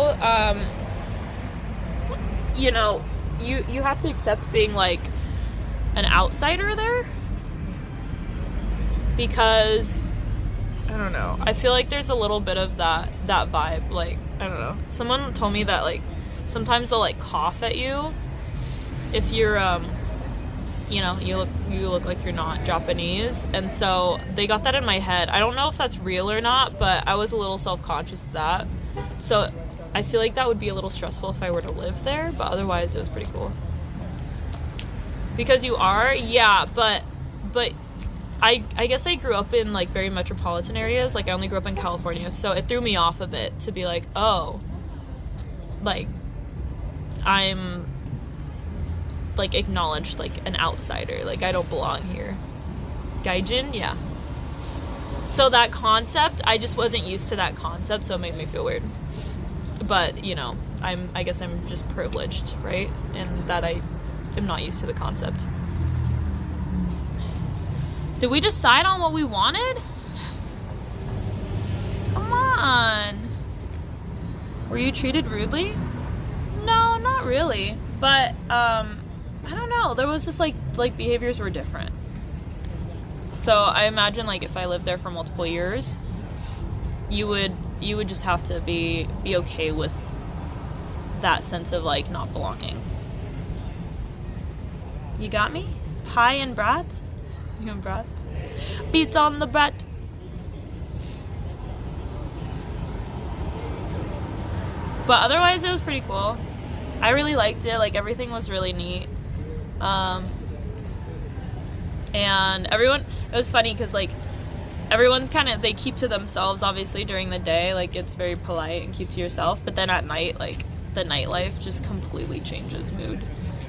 You know, you have to accept being like an outsider there, because I don't know. I feel like there's a little bit of that vibe. Like, I don't know. Someone told me that like sometimes they'll like cough at you if you're you know, you look like you're not Japanese, and so they got that in my head. I don't know if that's real or not, but I was a little self-conscious of that. So I feel like that would be a little stressful if I were to live there, but otherwise it was pretty cool. Because you are, yeah, but I guess I grew up in like very metropolitan areas. Like I only grew up in California, so it threw me off a bit to be like, oh, like I'm like acknowledged like an outsider, like I don't belong here. Gaijin, yeah. So that concept, I just wasn't used to that concept, so it made me feel weird. But you know, I guess I'm just privileged, right? And that I am not used to the concept. Did we decide on what we wanted? Come on. Were you treated rudely? No, not really. But I don't know. There was just like behaviors were different. So I imagine like if I lived there for multiple years, you would just have to be okay with that sense of like not belonging. You got me? Pie and brats? You and brats? Beats on the brat. But otherwise it was pretty cool. I really liked it. Like everything was really neat. And everyone, it was funny because like everyone's kind of, they keep to themselves obviously during the day, like it's very polite and keep to yourself, but then at night, like the nightlife just completely changes mood,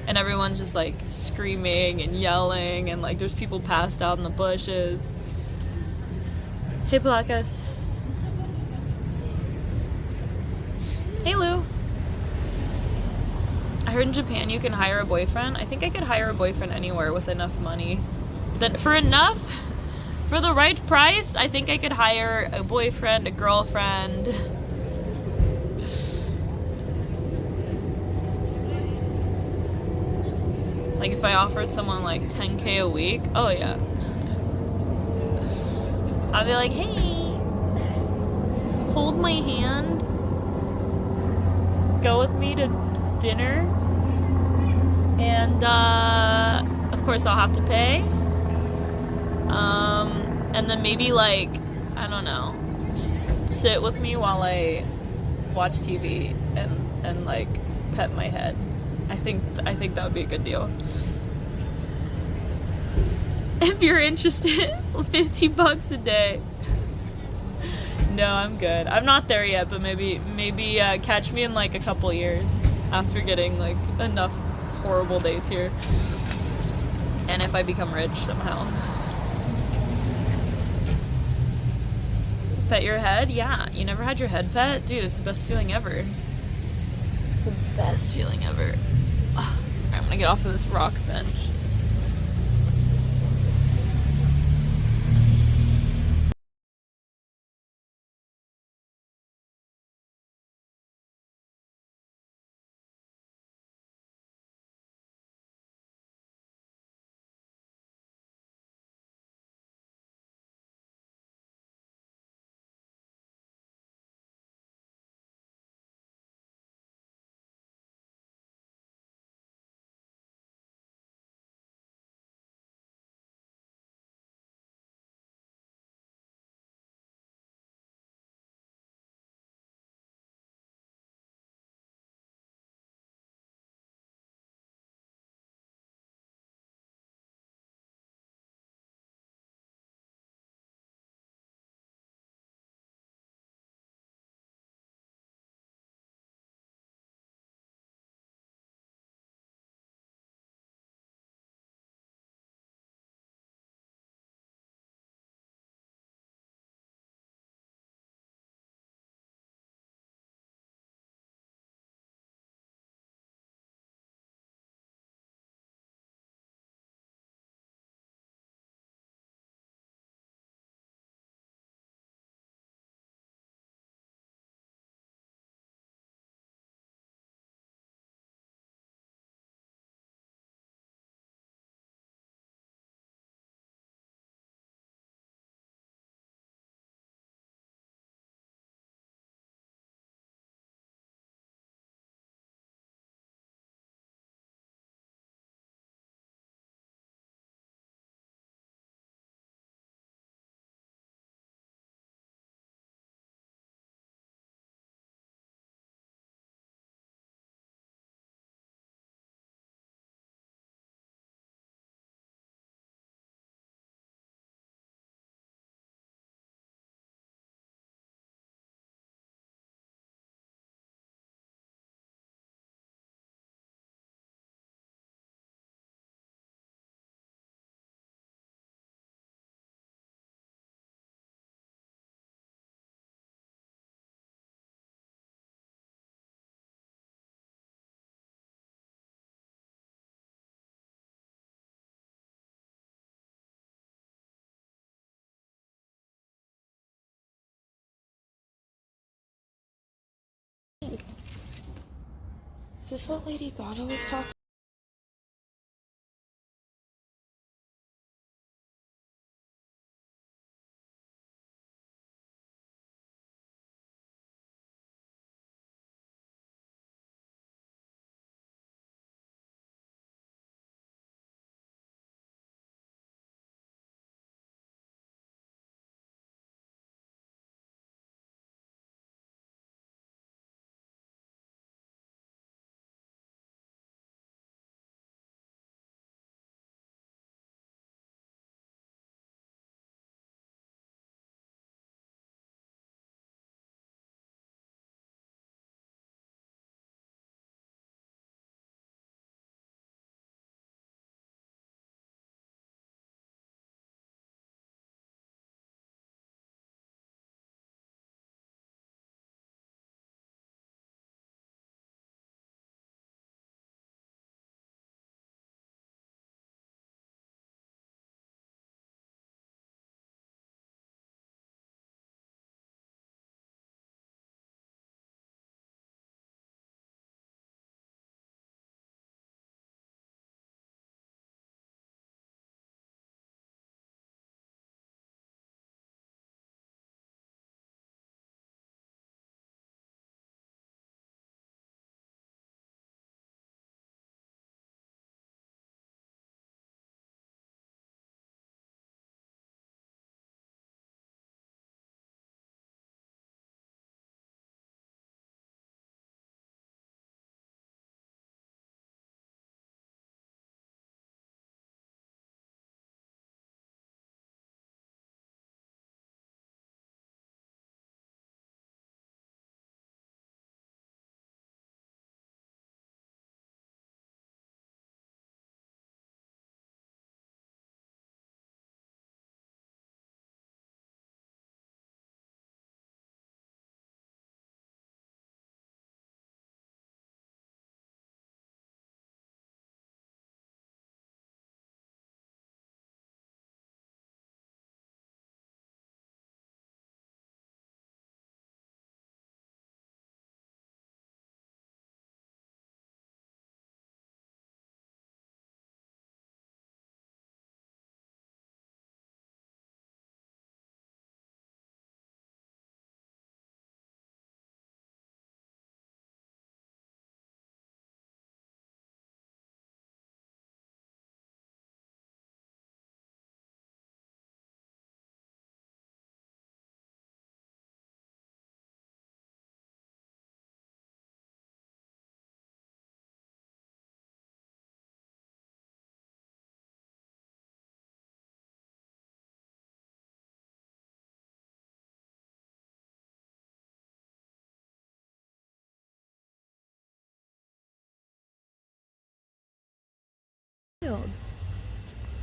and everyone's just like screaming and yelling, and like there's people passed out in the bushes. Hey Placas. Hey Lou. I heard in Japan you can hire a boyfriend. I think I could hire a boyfriend anywhere with enough money. For the right price, I think I could hire a boyfriend, a girlfriend. Like if I offered someone like 10K a week, oh yeah. I'd be like, hey, hold my hand, go with me to dinner, and of course I'll have to pay. And then maybe like, I don't know, just sit with me while I watch TV and like pet my head. I think that would be a good deal. If you're interested, $50 a day. No, I'm good. I'm not there yet, but maybe catch me in like a couple years after getting like enough horrible dates here. And if I become rich somehow. Pet your head? Yeah. You never had your head pet? Dude, it's the best feeling ever. It's the best feeling ever. Ugh. I'm gonna get off of this rock bench. this what Lady Gaga was talking?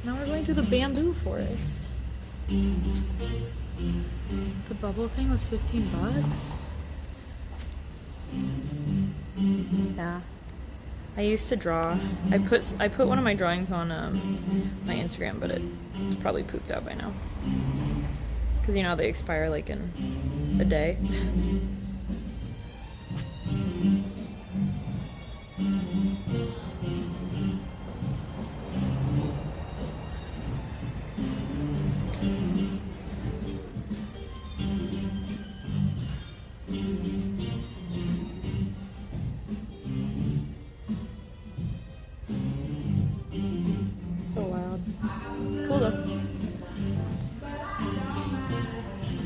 Now we're going through the bamboo forest. The bubble thing was 15 bucks. Yeah. I used to draw. I put one of my drawings on my Instagram, but it's probably pooped out by now. Cause you know they expire like in a day.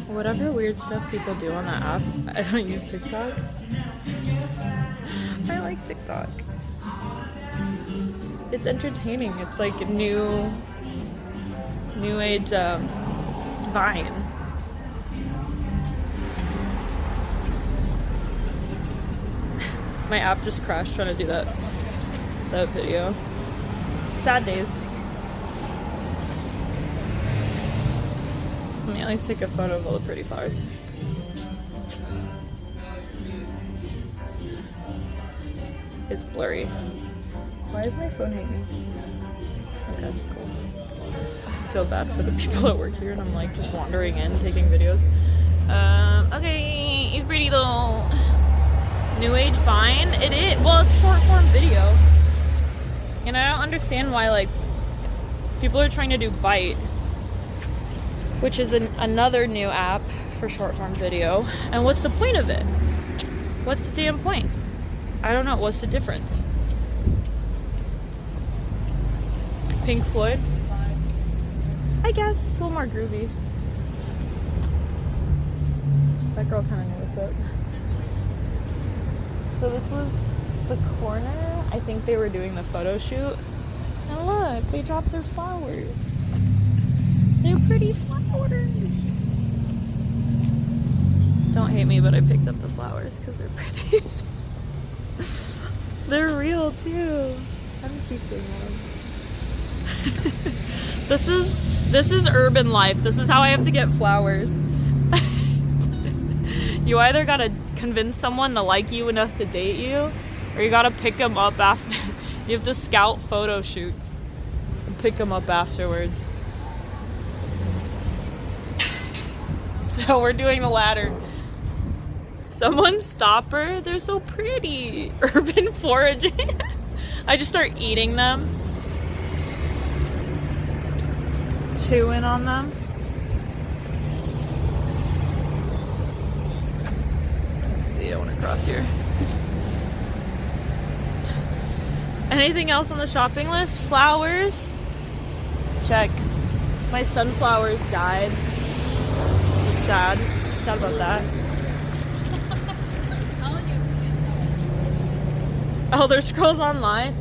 Whatever weird stuff people do on that app, I don't use TikTok. I like TikTok. It's entertaining. It's like new age Vine. My app just crashed trying to do that video. Sad days. Let me at least take a photo of all the pretty flowers. It's blurry. Why is my phone hanging? Okay, cool. I feel bad for the people that work here and I'm like just wandering in taking videos. Okay, it's pretty though. New age Vine? It is. Well, it's short form video. And I don't understand why, like, people are trying to do Byte, which is another new app for short form video. And what's the point of it? What's the damn point? I don't know. What's the difference? Pink Floyd? I guess. It's a little more groovy. That girl kind of knew what's up. So this was the corner. I think they were doing the photo shoot. And look, they dropped their flowers. They're pretty flowers. Don't hate me, but I picked up the flowers because they're pretty. They're real too. I'm keeping them. This is urban life. This is how I have to get flowers. You either gotta convince someone to like you enough to date you, or you gotta pick them up after. You have to scout photo shoots and pick them up afterwards. So we're doing the latter. Someone stop her. They're so pretty. Urban foraging. I just start eating them. Chewing on them. Let's see, I want to cross here. Anything else on the shopping list? Flowers. Check. My sunflowers died. I'm sad. Sad about that. Elder Scrolls Online.